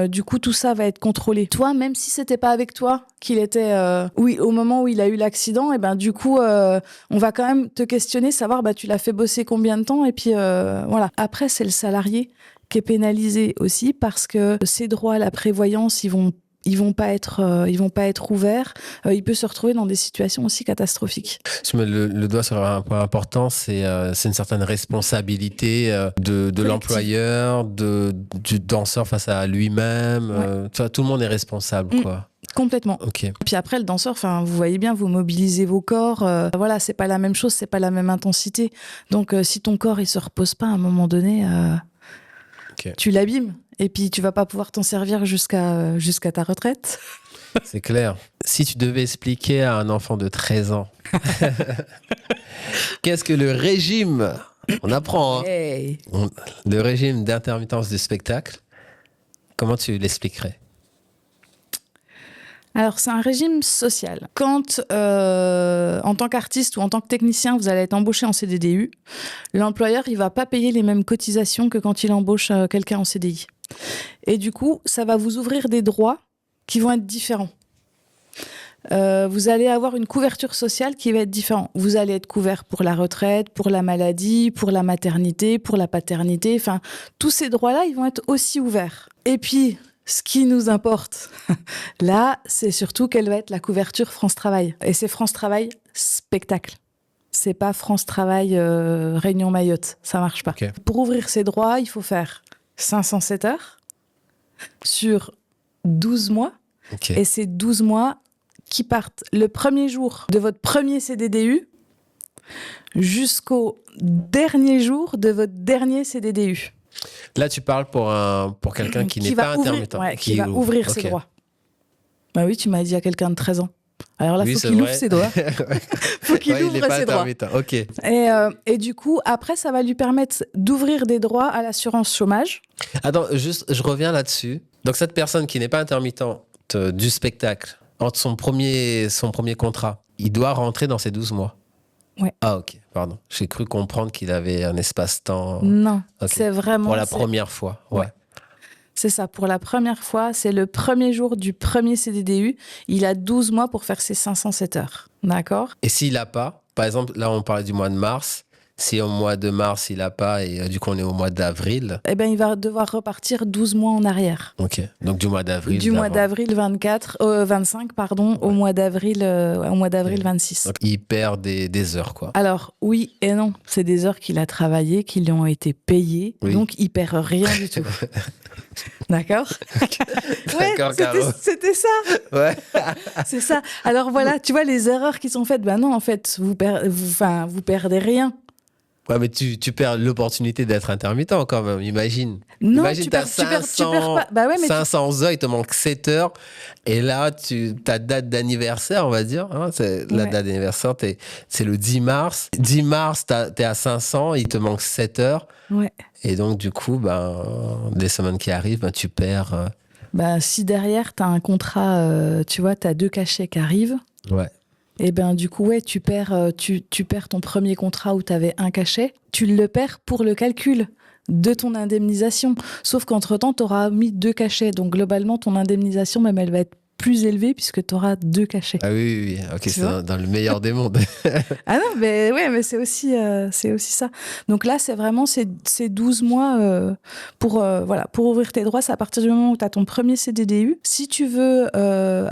du coup tout ça va être contrôlé. Toi, même si c'était pas avec toi qu'il était, au moment où il a eu l'accident, du coup on va quand même te questionner, savoir tu l'as fait bosser combien de temps et puis voilà. Après c'est le salarié qui est pénalisé aussi parce que ses droits à la prévoyance, ils vont ils vont pas être ouverts. Il peut se retrouver dans des situations aussi catastrophiques.
Je mets le doigt sur un point important, c'est une certaine responsabilité de l'employeur, du danseur face à lui-même. Tout le monde est responsable, quoi.
Complètement.
Ok.
Puis après, le danseur, vous voyez bien, vous mobilisez vos corps. Voilà, c'est pas la même chose, c'est pas la même intensité. Donc, si ton corps il se repose pas à un moment donné, tu l'abîmes. Et puis, tu vas pas pouvoir t'en servir jusqu'à ta retraite.
C'est clair. Si tu devais expliquer à un enfant de 13 ans, qu'est-ce que le régime, on apprend, hein,
Hey.
le régime d'intermittence du spectacle, comment tu l'expliquerais?
Alors, c'est un régime social. Quand, en tant qu'artiste ou en tant que technicien, vous allez être embauché en CDDU, l'employeur, il va pas payer les mêmes cotisations que quand il embauche quelqu'un en CDI. Et du coup, ça va vous ouvrir des droits qui vont être différents. Vous allez avoir une couverture sociale qui va être différente. Vous allez être couvert pour la retraite, pour la maladie, pour la maternité, pour la paternité. Enfin, tous ces droits-là, ils vont être aussi ouverts. Et puis, ce qui nous importe, là, c'est surtout quelle va être la couverture France Travail. Et c'est France Travail spectacle. C'est pas France Travail Réunion Mayotte. Ça marche pas.
Okay.
Pour ouvrir ces droits, il faut faire 507 heures sur 12 mois.
Okay.
Et c'est 12 mois qui partent le premier jour de votre premier CDDU jusqu'au dernier jour de votre dernier CDDU.
Là, tu parles pour quelqu'un qui n'est pas intermittent.
Qui va ouvrir ses droits. Bah oui, tu m'as dit à quelqu'un de 13 ans. Alors là, il faut qu'il ouvre ses droits. Faut qu'il ouvre ses droits.
Ok.
Et du coup, après, ça va lui permettre d'ouvrir des droits à l'assurance chômage.
Attends, juste, je reviens là-dessus. Donc, cette personne qui n'est pas intermittente du spectacle, entre son premier contrat, il doit rentrer dans ces 12 mois.
Ouais.
Ah, ok, pardon. J'ai cru comprendre qu'il avait un espace-temps.
Non,
okay.
C'est vraiment...
Pour la première fois, ouais.
C'est ça, pour la première fois, c'est le premier jour du premier CDDU. Il a 12 mois pour faire ses 507 heures. D'accord ?
Et s'il n'a pas, par exemple, là, on parlait du mois de mars. Si au mois de mars, il n'a pas, et du coup, on est au mois d'avril.
Eh bien, il va devoir repartir 12 mois en arrière.
Ok, donc du mois d'avril.
Du mois d'avril 25, ouais. Au mois d'avril 26.
Donc, il perd des heures, quoi.
Alors, oui et non. C'est des heures qu'il a travaillées, qui lui ont été payées. Oui. Donc, il perd rien du tout. D'accord. Ouais, c'était ça.
Ouais.
C'est ça. Alors voilà, tu vois les erreurs qui sont faites. Ben non, en fait, vous perdez rien.
Ouais, mais tu perds l'opportunité d'être intermittent quand même, imagine.
Non,
imagine, tu perds 500 heures, il te manque 7 heures. Et là, ta date d'anniversaire, on va dire, hein, la date d'anniversaire, c'est le 10 mars. 10 mars, t'es à 500, il te manque 7 heures.
Ouais.
Et donc, du coup, les semaines qui arrivent, tu perds...
si derrière, t'as un contrat, tu vois, t'as 2 cachets qui arrivent.
Ouais.
Et du coup, ouais, tu perds ton premier contrat où tu avais un cachet. Tu le perds pour le calcul de ton indemnisation. Sauf qu'entre-temps, tu auras mis 2 cachets. Donc, globalement, ton indemnisation, même, elle va être plus élevée puisque tu auras 2 cachets.
Ah oui. Ok, c'est dans le meilleur des mondes.
Ah non, mais c'est aussi ça. Donc là, c'est vraiment ces 12 mois pour ouvrir tes droits. C'est à partir du moment où tu as ton premier CDDU. Si tu veux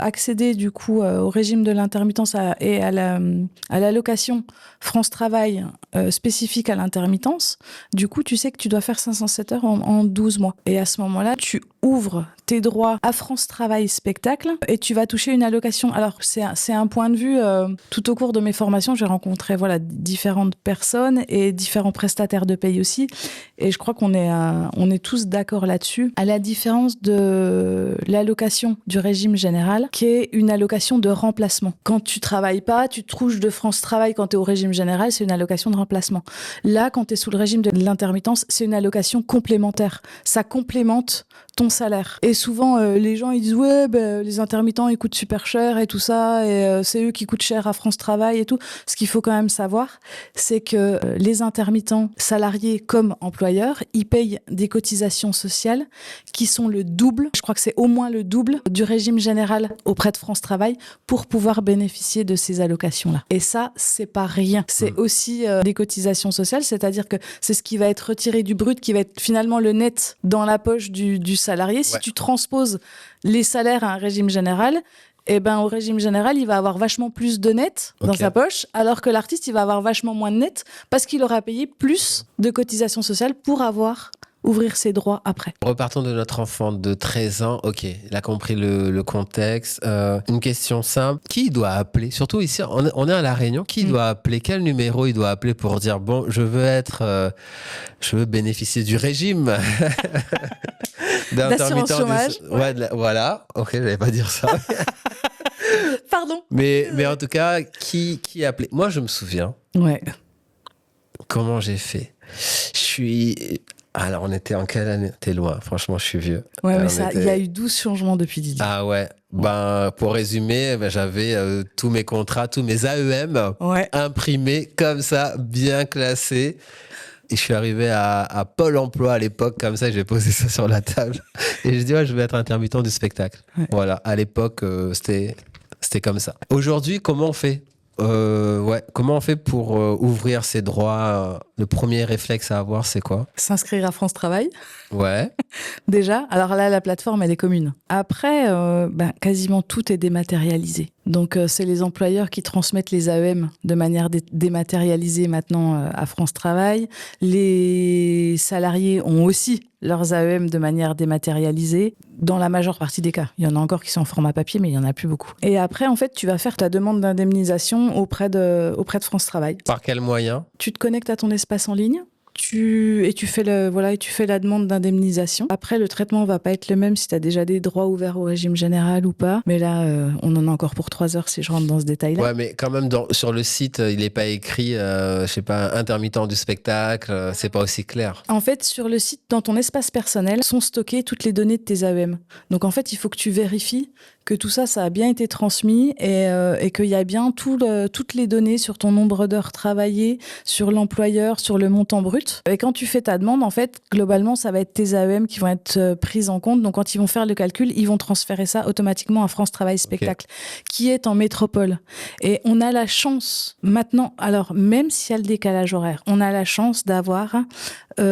accéder du coup au régime de l'intermittence et à l'allocation France Travail spécifique à l'intermittence, du coup, tu sais que tu dois faire 507 heures en 12 mois. Et à ce moment-là, tu ouvres tes droits à France Travail Spectacle et tu vas toucher une allocation. Alors, c'est un point de vue, tout au cours de mes formations, j'ai rencontré différentes personnes et différents prestataires de paye aussi. Et je crois qu'on est tous d'accord là-dessus. À la différence de l'allocation du régime général, qui est une allocation de remplacement. Quand tu travailles pas, tu touches de France Travail quand tu es au régime général, c'est une allocation de remplacement. Là, quand tu es sous le régime de l'intermittence, c'est une allocation complémentaire. Ça complémente ton salaire. Et souvent, les gens, ils disent « Ouais, les intermittents, ils coûtent super cher et tout ça, et c'est eux qui coûtent cher à France Travail et tout. » Ce qu'il faut quand même savoir, c'est que les intermittents, salariés comme employeurs, ils payent des cotisations sociales qui sont le double, je crois que c'est au moins le double, du régime général auprès de France Travail pour pouvoir bénéficier de ces allocations-là. Et ça, c'est pas rien. C'est aussi des cotisations sociales, c'est-à-dire que c'est ce qui va être retiré du brut, qui va être finalement le net dans la poche du salarié. Si tu te transpose les salaires à un régime général, eh ben, au régime général, il va avoir vachement plus de net dans sa poche, alors que l'artiste, il va avoir vachement moins de net parce qu'il aura payé plus de cotisations sociales pour ouvrir ses droits après.
Repartons de notre enfant de 13 ans. Ok, il a compris le contexte. Une question simple. Qui doit appeler? Surtout ici, on est à La Réunion. Qui doit appeler? Quel numéro il doit appeler pour dire, bon, je veux bénéficier du régime
d'assurance chômage.
Voilà. Ok, j'allais pas dire ça.
Pardon.
Mais en tout cas, qui appelait? Moi, je me souviens.
Ouais.
Comment j'ai fait? Alors, on était en quelle année? T'es loin, franchement, je suis vieux.
Ouais, mais il y a eu 12 changements depuis Didier.
Ah ouais. Pour résumer, j'avais tous mes contrats, tous mes AEM imprimés comme ça, bien classés. Et je suis arrivé à Pôle emploi à l'époque, comme ça, j'ai posé ça sur la table. Et je dis, je vais être intermittent du spectacle. Ouais. Voilà, à l'époque, c'était comme ça. Aujourd'hui, comment on fait? Comment on fait pour ouvrir ses droits? Le premier réflexe à avoir, c'est quoi?
S'inscrire à France Travail.
Ouais.
Déjà, alors là, la plateforme, elle est commune. Après, quasiment tout est dématérialisé. Donc, c'est les employeurs qui transmettent les AEM de manière dématérialisée maintenant à France Travail. Les salariés ont aussi leurs AEM de manière dématérialisée dans la majeure partie des cas. Il y en a encore qui sont en format papier, mais il n'y en a plus beaucoup. Et après, en fait, tu vas faire ta demande d'indemnisation auprès de France Travail.
Par quel moyen?
Tu te connectes à ton espace en ligne. Tu fais la demande d'indemnisation. Après, le traitement va pas être le même si tu as déjà des droits ouverts au régime général ou pas. Mais là, on en a encore pour 3 heures si je rentre dans ce détail-là.
Ouais, mais quand même, sur le site, il n'est pas écrit, je sais pas, intermittent du spectacle. C'est pas aussi clair.
En fait, sur le site, dans ton espace personnel, sont stockées toutes les données de tes AEM. Donc, en fait, il faut que tu vérifies que tout ça, ça a bien été transmis et qu'il y a bien toutes les données sur ton nombre d'heures travaillées, sur l'employeur, sur le montant brut. Et quand tu fais ta demande, en fait, globalement, ça va être tes AEM qui vont être prises en compte. Donc, quand ils vont faire le calcul, ils vont transférer ça automatiquement à France Travail Spectacle, qui est en métropole. Et on a la chance maintenant, alors même s'il y a le décalage horaire, on a la chance d'avoir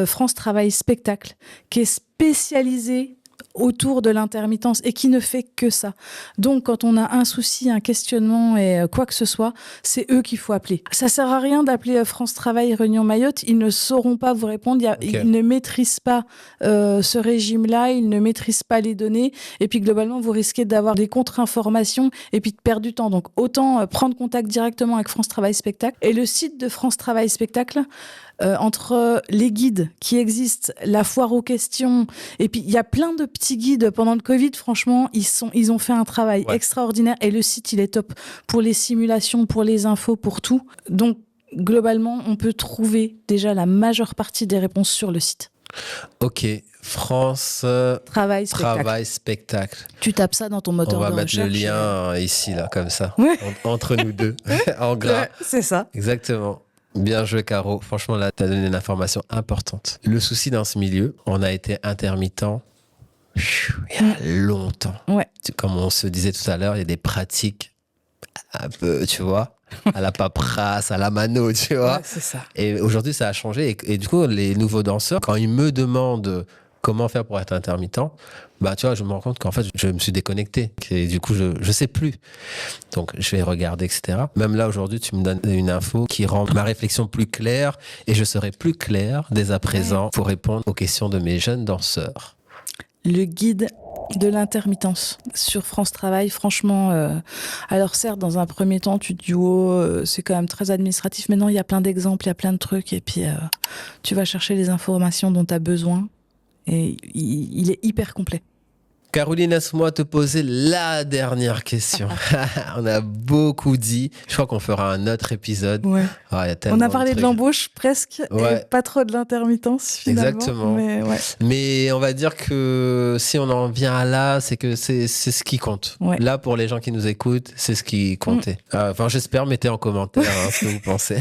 France Travail Spectacle qui est spécialisé autour de l'intermittence et qui ne fait que ça. Donc, quand on a un souci, un questionnement et quoi que ce soit, c'est eux qu'il faut appeler. Ça sert à rien d'appeler France Travail Réunion Mayotte. Ils ne sauront pas vous répondre. Ils ne maîtrisent pas ce régime-là. Ils ne maîtrisent pas les données. Et puis, globalement, vous risquez d'avoir des contre-informations et puis de perdre du temps. Donc, autant prendre contact directement avec France Travail Spectacle. Et le site de France Travail Spectacle, entre les guides qui existent, la foire aux questions, et puis il y a plein de petits guides pendant le Covid. Franchement, ils ont fait un travail extraordinaire et le site, il est top pour les simulations, pour les infos, pour tout. Donc, globalement, on peut trouver déjà la majeure partie des réponses sur le site.
Ok, France
Travail
Spectacle.
Tu tapes ça dans ton moteur de recherche.
On va mettre le lien ici, là, comme ça, entre nous deux, en gras.
Ouais, c'est ça.
Exactement. Bien joué, Caro. Franchement, là, tu as donné une information importante. Le souci dans ce milieu, on a été intermittent il y a longtemps.
Ouais.
Comme on se disait tout à l'heure, il y a des pratiques un peu, tu vois, à la paperasse, à la mano, tu vois.
Ouais, c'est ça.
Et aujourd'hui, ça a changé. Et du coup, les nouveaux danseurs, quand ils me demandent comment faire pour être intermittent, tu vois, je me rends compte qu'en fait, je me suis déconnecté. Et du coup, je sais plus. Donc, je vais regarder, etc. Même là, aujourd'hui, tu me donnes une info qui rend ma réflexion plus claire et je serai plus clair dès à présent pour répondre aux questions de mes jeunes danseurs.
Le guide de l'intermittence sur France Travail, franchement, alors certes, dans un premier temps, tu te dis, c'est quand même très administratif, mais non, il y a plein d'exemples, il y a plein de trucs, et puis tu vas chercher les informations dont tu as besoin, et il est hyper complet.
Caroline, laisse-moi te poser la dernière question. On a beaucoup dit. Je crois qu'on fera un autre épisode.
Ouais. On a parlé de l'embauche presque,
et
pas trop de l'intermittence finalement.
Exactement. Mais on va dire que si on en vient à là, c'est que c'est ce qui compte. Ouais. Là, pour les gens qui nous écoutent, c'est ce qui comptait. J'espère, mettez en commentaire ce que vous pensez.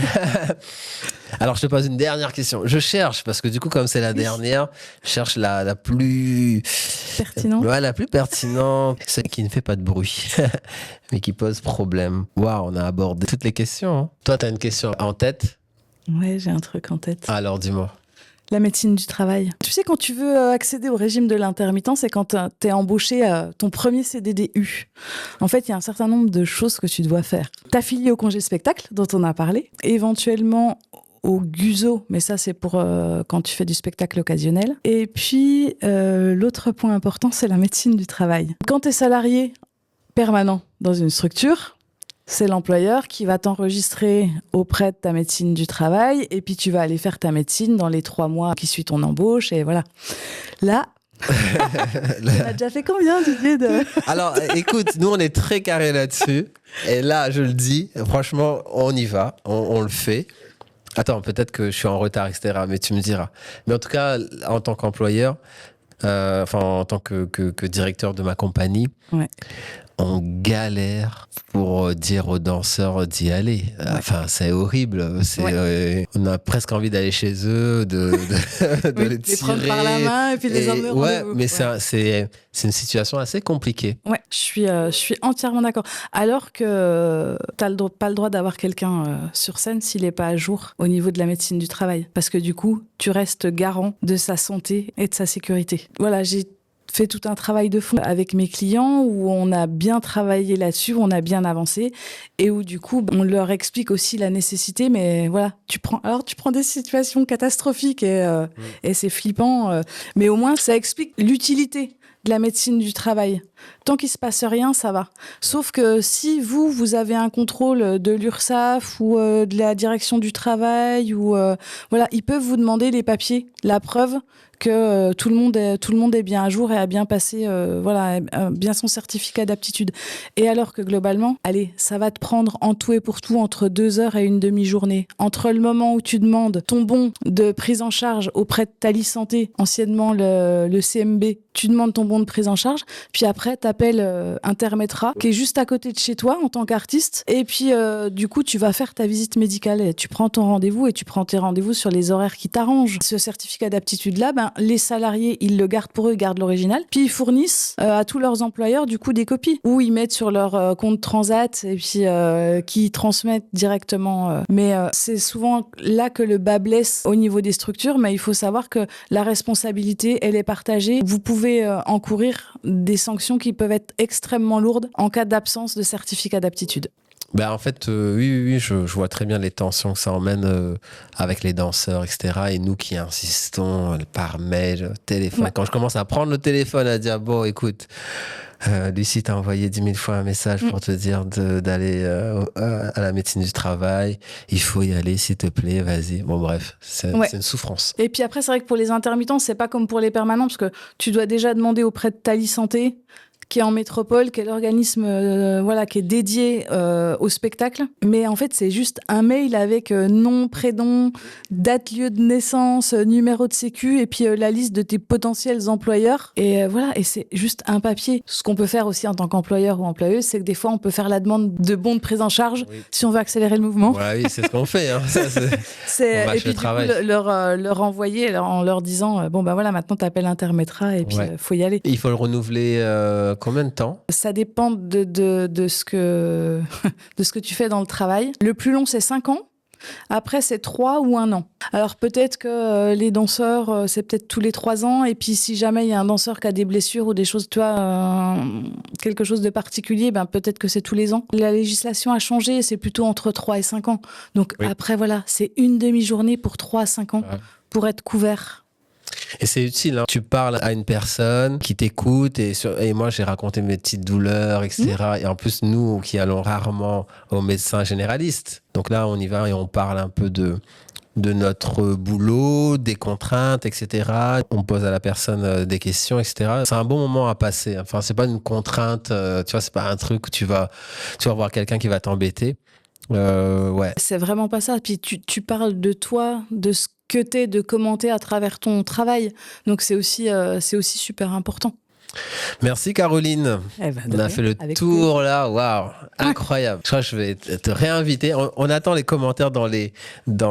Alors, je te pose une dernière question. Je cherche, parce que du coup, comme c'est la dernière, je cherche la plus...
pertinente.
Ouais, la plus pertinente. Celle qui ne fait pas de bruit, mais qui pose problème. Waouh, on a abordé toutes les questions. Hein. Toi, tu as une question en tête?
Ouais, j'ai un truc en tête.
Alors, dis-moi.
La médecine du travail. Tu sais, quand tu veux accéder au régime de l'intermittent, c'est quand tu es embauché à ton premier CDDU. En fait, il y a un certain nombre de choses que tu dois faire. T'affilier au congé spectacle, dont on a parlé, éventuellement au GUSO, mais ça, c'est pour quand tu fais du spectacle occasionnel. Et puis, l'autre point important, c'est la médecine du travail. Quand tu es salarié permanent dans une structure, c'est l'employeur qui va t'enregistrer auprès de ta médecine du travail et puis tu vas aller faire ta médecine dans les 3 mois qui suivent ton embauche et voilà. Là, on a déjà fait combien, Didier
Alors, écoute, nous, on est très carré là-dessus. Et là, je le dis, franchement, on y va, on le fait. Attends, peut-être que je suis en retard, etc., mais tu me diras. Mais en tout cas, en tant qu'employeur, en tant que directeur de ma compagnie,
Ouais.
on galère pour dire aux danseurs d'y aller. Enfin, c'est horrible. On a presque envie d'aller chez eux, de les tirer.
Les prendre par la main et puis les emmener au
Ouais,
rendez-vous.
mais c'est une situation assez compliquée.
Ouais, je suis entièrement d'accord. Alors que tu n'as pas le droit d'avoir quelqu'un sur scène s'il n'est pas à jour au niveau de la médecine du travail. Parce que du coup, tu restes garant de sa santé et de sa sécurité. Voilà, j'ai fait tout un travail de fond avec mes clients où on a bien travaillé là-dessus, où on a bien avancé et où du coup, on leur explique aussi la nécessité. Mais voilà, tu prends des situations catastrophiques et c'est flippant. Mais au moins, ça explique l'utilité de la médecine du travail. Tant qu'il se passe rien, ça va. Sauf que si vous avez un contrôle de l'URSSAF ou de la direction du travail, ou voilà, ils peuvent vous demander les papiers, la preuve que tout le monde est bien à jour et a bien passé bien son certificat d'aptitude. Et alors que globalement, allez, ça va te prendre en tout et pour tout entre 2 heures et une demi-journée. Entre le moment où tu demandes ton bon de prise en charge auprès de Thalys Santé, anciennement le CMB, tu demandes ton bon de prise en charge, puis après t'appelles Intermetra, qui est juste à côté de chez toi en tant qu'artiste, et puis du coup tu vas faire ta visite médicale et tu prends ton rendez-vous et tu prends tes rendez-vous sur les horaires qui t'arrangent. Ce certificat d'aptitude-là, les salariés, ils le gardent pour eux, ils gardent l'original, puis ils fournissent à tous leurs employeurs du coup des copies, ou ils mettent sur leur compte Transat et puis qui transmettent directement. Mais c'est souvent là que le bas blesse au niveau des structures, mais il faut savoir que la responsabilité, elle est partagée. Vous pouvez encourir des sanctions qui peuvent être extrêmement lourdes en cas d'absence de certificat d'aptitude.
En fait, oui, je vois très bien les tensions que ça emmène avec les danseurs, etc. Et nous qui insistons par mail, téléphone. Ouais. Quand je commence à prendre le téléphone, à dire, bon, écoute, Lucie t'a envoyé 10 000 fois un message pour te dire d'aller à la médecine du travail. Il faut y aller, s'il te plaît, vas-y. Bon, bref, c'est une souffrance.
Et puis après, c'est vrai que pour les intermittents, c'est pas comme pour les permanents, parce que tu dois déjà demander auprès de Thalys Santé, qui est en métropole, qui est l'organisme qui est dédié au spectacle. Mais en fait, c'est juste un mail avec nom, prénom, date, lieu de naissance, numéro de sécu, et puis la liste de tes potentiels employeurs. Et et c'est juste un papier. Ce qu'on peut faire aussi en tant qu'employeur ou employeuse, c'est que des fois, on peut faire la demande de bons de prise en charge si on veut accélérer le mouvement.
Ouais, oui, c'est ce qu'on fait. Hein. Ça,
et puis du coup, leur envoyer en leur disant maintenant, t'appelles Intermetra et puis faut y aller.
Et il faut le renouveler combien de temps ?
Ça dépend de ce que tu fais dans le travail. Le plus long, c'est 5 ans. Après, c'est 3 ou 1 an. Alors, peut-être que les danseurs, c'est peut-être tous les 3 ans. Et puis, si jamais il y a un danseur qui a des blessures ou des choses, quelque chose de particulier, peut-être que c'est tous les ans. La législation a changé. C'est plutôt entre 3 et 5 ans. Donc, après, c'est une demi-journée pour 3 à 5 ans pour être couvert.
Et c'est utile, hein. Tu parles à une personne qui t'écoute et moi j'ai raconté mes petites douleurs, etc. Et en plus, nous qui allons rarement au médecin généraliste, donc là on y va et on parle un peu de notre boulot, des contraintes, etc. On pose à la personne des questions, etc. C'est un bon moment à passer. Enfin, c'est pas une contrainte, tu vois, c'est pas un truc où tu vas voir quelqu'un qui va t'embêter.
C'est vraiment pas ça. Puis tu parles de toi, de ce que t'es, de commenter à travers ton travail. Donc c'est aussi super important.
Merci Caroline. On a fait le tour là, waouh, incroyable. Je crois que je vais te réinviter. On attend les commentaires dans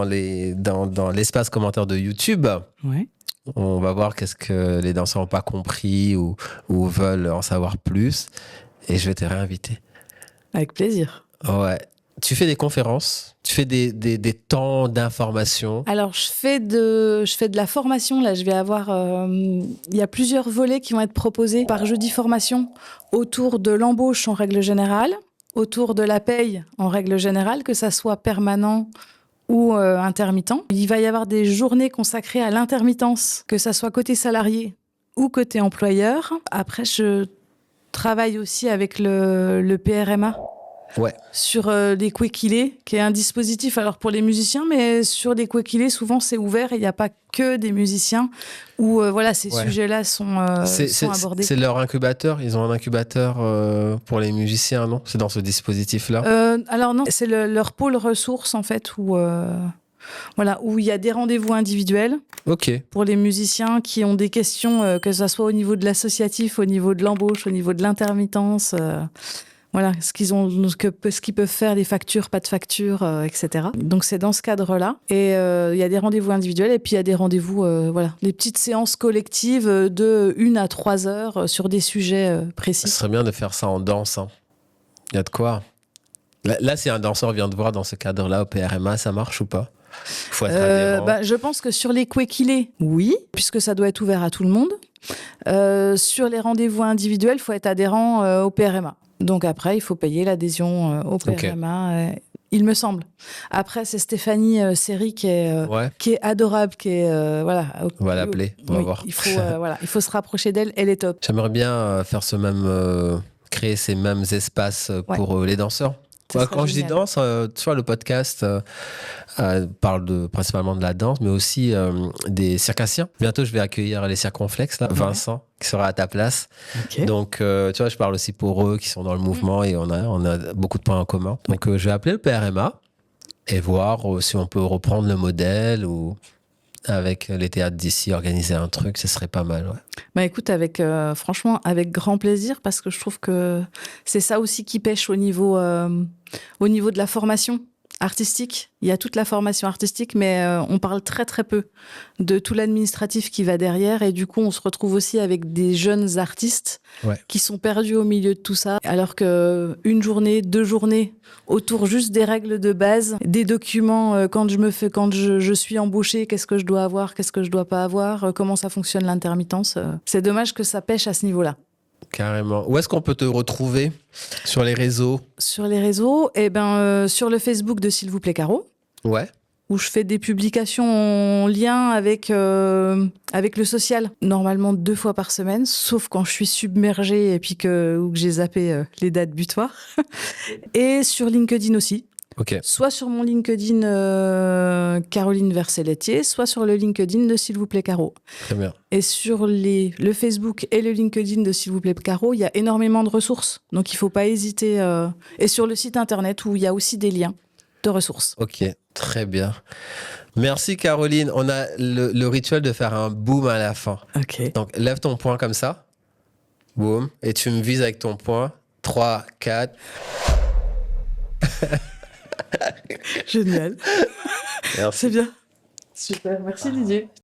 l'espace commentaire de YouTube.
Ouais.
On va voir qu'est-ce que les danseurs n'ont pas compris ou veulent en savoir plus. Et je vais te réinviter.
Avec plaisir.
Ouais. tu fais des conférences, tu fais des temps d'information.
Alors, je fais de la formation. Là, je vais avoir... il y a plusieurs volets qui vont être proposés par jeudi formation autour de l'embauche en règle générale, autour de la paye en règle générale, que ça soit permanent ou intermittent. Il va y avoir des journées consacrées à l'intermittence, que ça soit côté salarié ou côté employeur. Après, je travaille aussi avec le PRMA.
Ouais.
Sur les Kwekile, qui est un dispositif alors pour les musiciens, mais sur les Kwekile, souvent c'est ouvert et il n'y a pas que des musiciens où voilà, ces sujets-là sont abordés.
C'est leur incubateur. Ils ont un incubateur pour les musiciens, non? C'est dans ce dispositif-là?
Alors non, c'est leur pôle ressources en fait où il y a des rendez-vous individuels pour les musiciens qui ont des questions, que ce soit au niveau de l'associatif, au niveau de l'embauche, au niveau de l'intermittence. Voilà, ce qu'ils peuvent faire, des factures, pas de factures, etc. Donc c'est dans ce cadre-là. Et il y a des rendez-vous individuels et puis il y a des rendez-vous, des petites séances collectives de 1 à 3 heures sur des sujets précis.
Ce serait bien de faire ça en danse. Hein. Il y a de quoi. Là, si un danseur vient te voir dans ce cadre-là au PRMA, ça marche ou pas? Faut être adhérent.
Je pense que sur les Kwekile, oui, puisque ça doit être ouvert à tout le monde. Sur les rendez-vous individuels, il faut être adhérent au PRMA. Donc après, il faut payer l'adhésion au PRMA, il me semble. Après, c'est Stéphanie Seri qui est adorable, qui est
On va l'appeler, on va voir.
Il faut se rapprocher d'elle, elle est top.
J'aimerais bien faire créer ces mêmes espaces pour les danseurs. Quand je dis danse, tu vois, le podcast parle principalement de la danse, mais aussi des circassiens. Bientôt, je vais accueillir les circonflexes, là, Vincent, qui sera à ta place. Okay. Donc, tu vois, je parle aussi pour eux qui sont dans le mouvement et on a beaucoup de points en commun. Donc, je vais appeler le PRMA et voir si on peut reprendre le modèle ou avec les théâtres d'ici, organiser un truc, ce serait pas mal. Ouais.
Bah écoute, franchement, avec grand plaisir, parce que je trouve que c'est ça aussi qui pêche au niveau de la formation artistique. Il y a toute la formation artistique, mais on parle très très peu de tout l'administratif qui va derrière. Et du coup, on se retrouve aussi avec des jeunes artistes qui sont perdus au milieu de tout ça. Alors qu'une journée, 2 journées autour juste des règles de base, des documents, quand je suis embauchée, qu'est-ce que je dois avoir, qu'est-ce que je dois pas avoir, comment ça fonctionne l'intermittence. C'est dommage que ça pêche à ce niveau-là.
Carrément. Où est-ce qu'on peut te retrouver sur les réseaux? Sur les
réseaux, sur le Facebook de S'il vous plaît Caro.
Ouais.
Où je fais des publications en lien avec le social, normalement 2 fois par semaine, sauf quand je suis submergée et puis ou que j'ai zappé les dates butoirs. Et sur LinkedIn aussi.
Okay.
Soit sur mon LinkedIn Caroline Vercelletier, soit sur le LinkedIn de S'il vous plaît Caro.
Très bien.
Et sur le Facebook et le LinkedIn de S'il vous plaît Caro, il y a énormément de ressources. Donc il ne faut pas hésiter. Et sur le site internet où il y a aussi des liens de ressources.
Ok, très bien. Merci Caroline. On a le rituel de faire un boom à la fin.
Ok.
Donc lève ton poing comme ça. Boum. Et tu me vises avec ton poing. 3, 4.
Génial.
Merci.
C'est bien. Super. Merci Didier.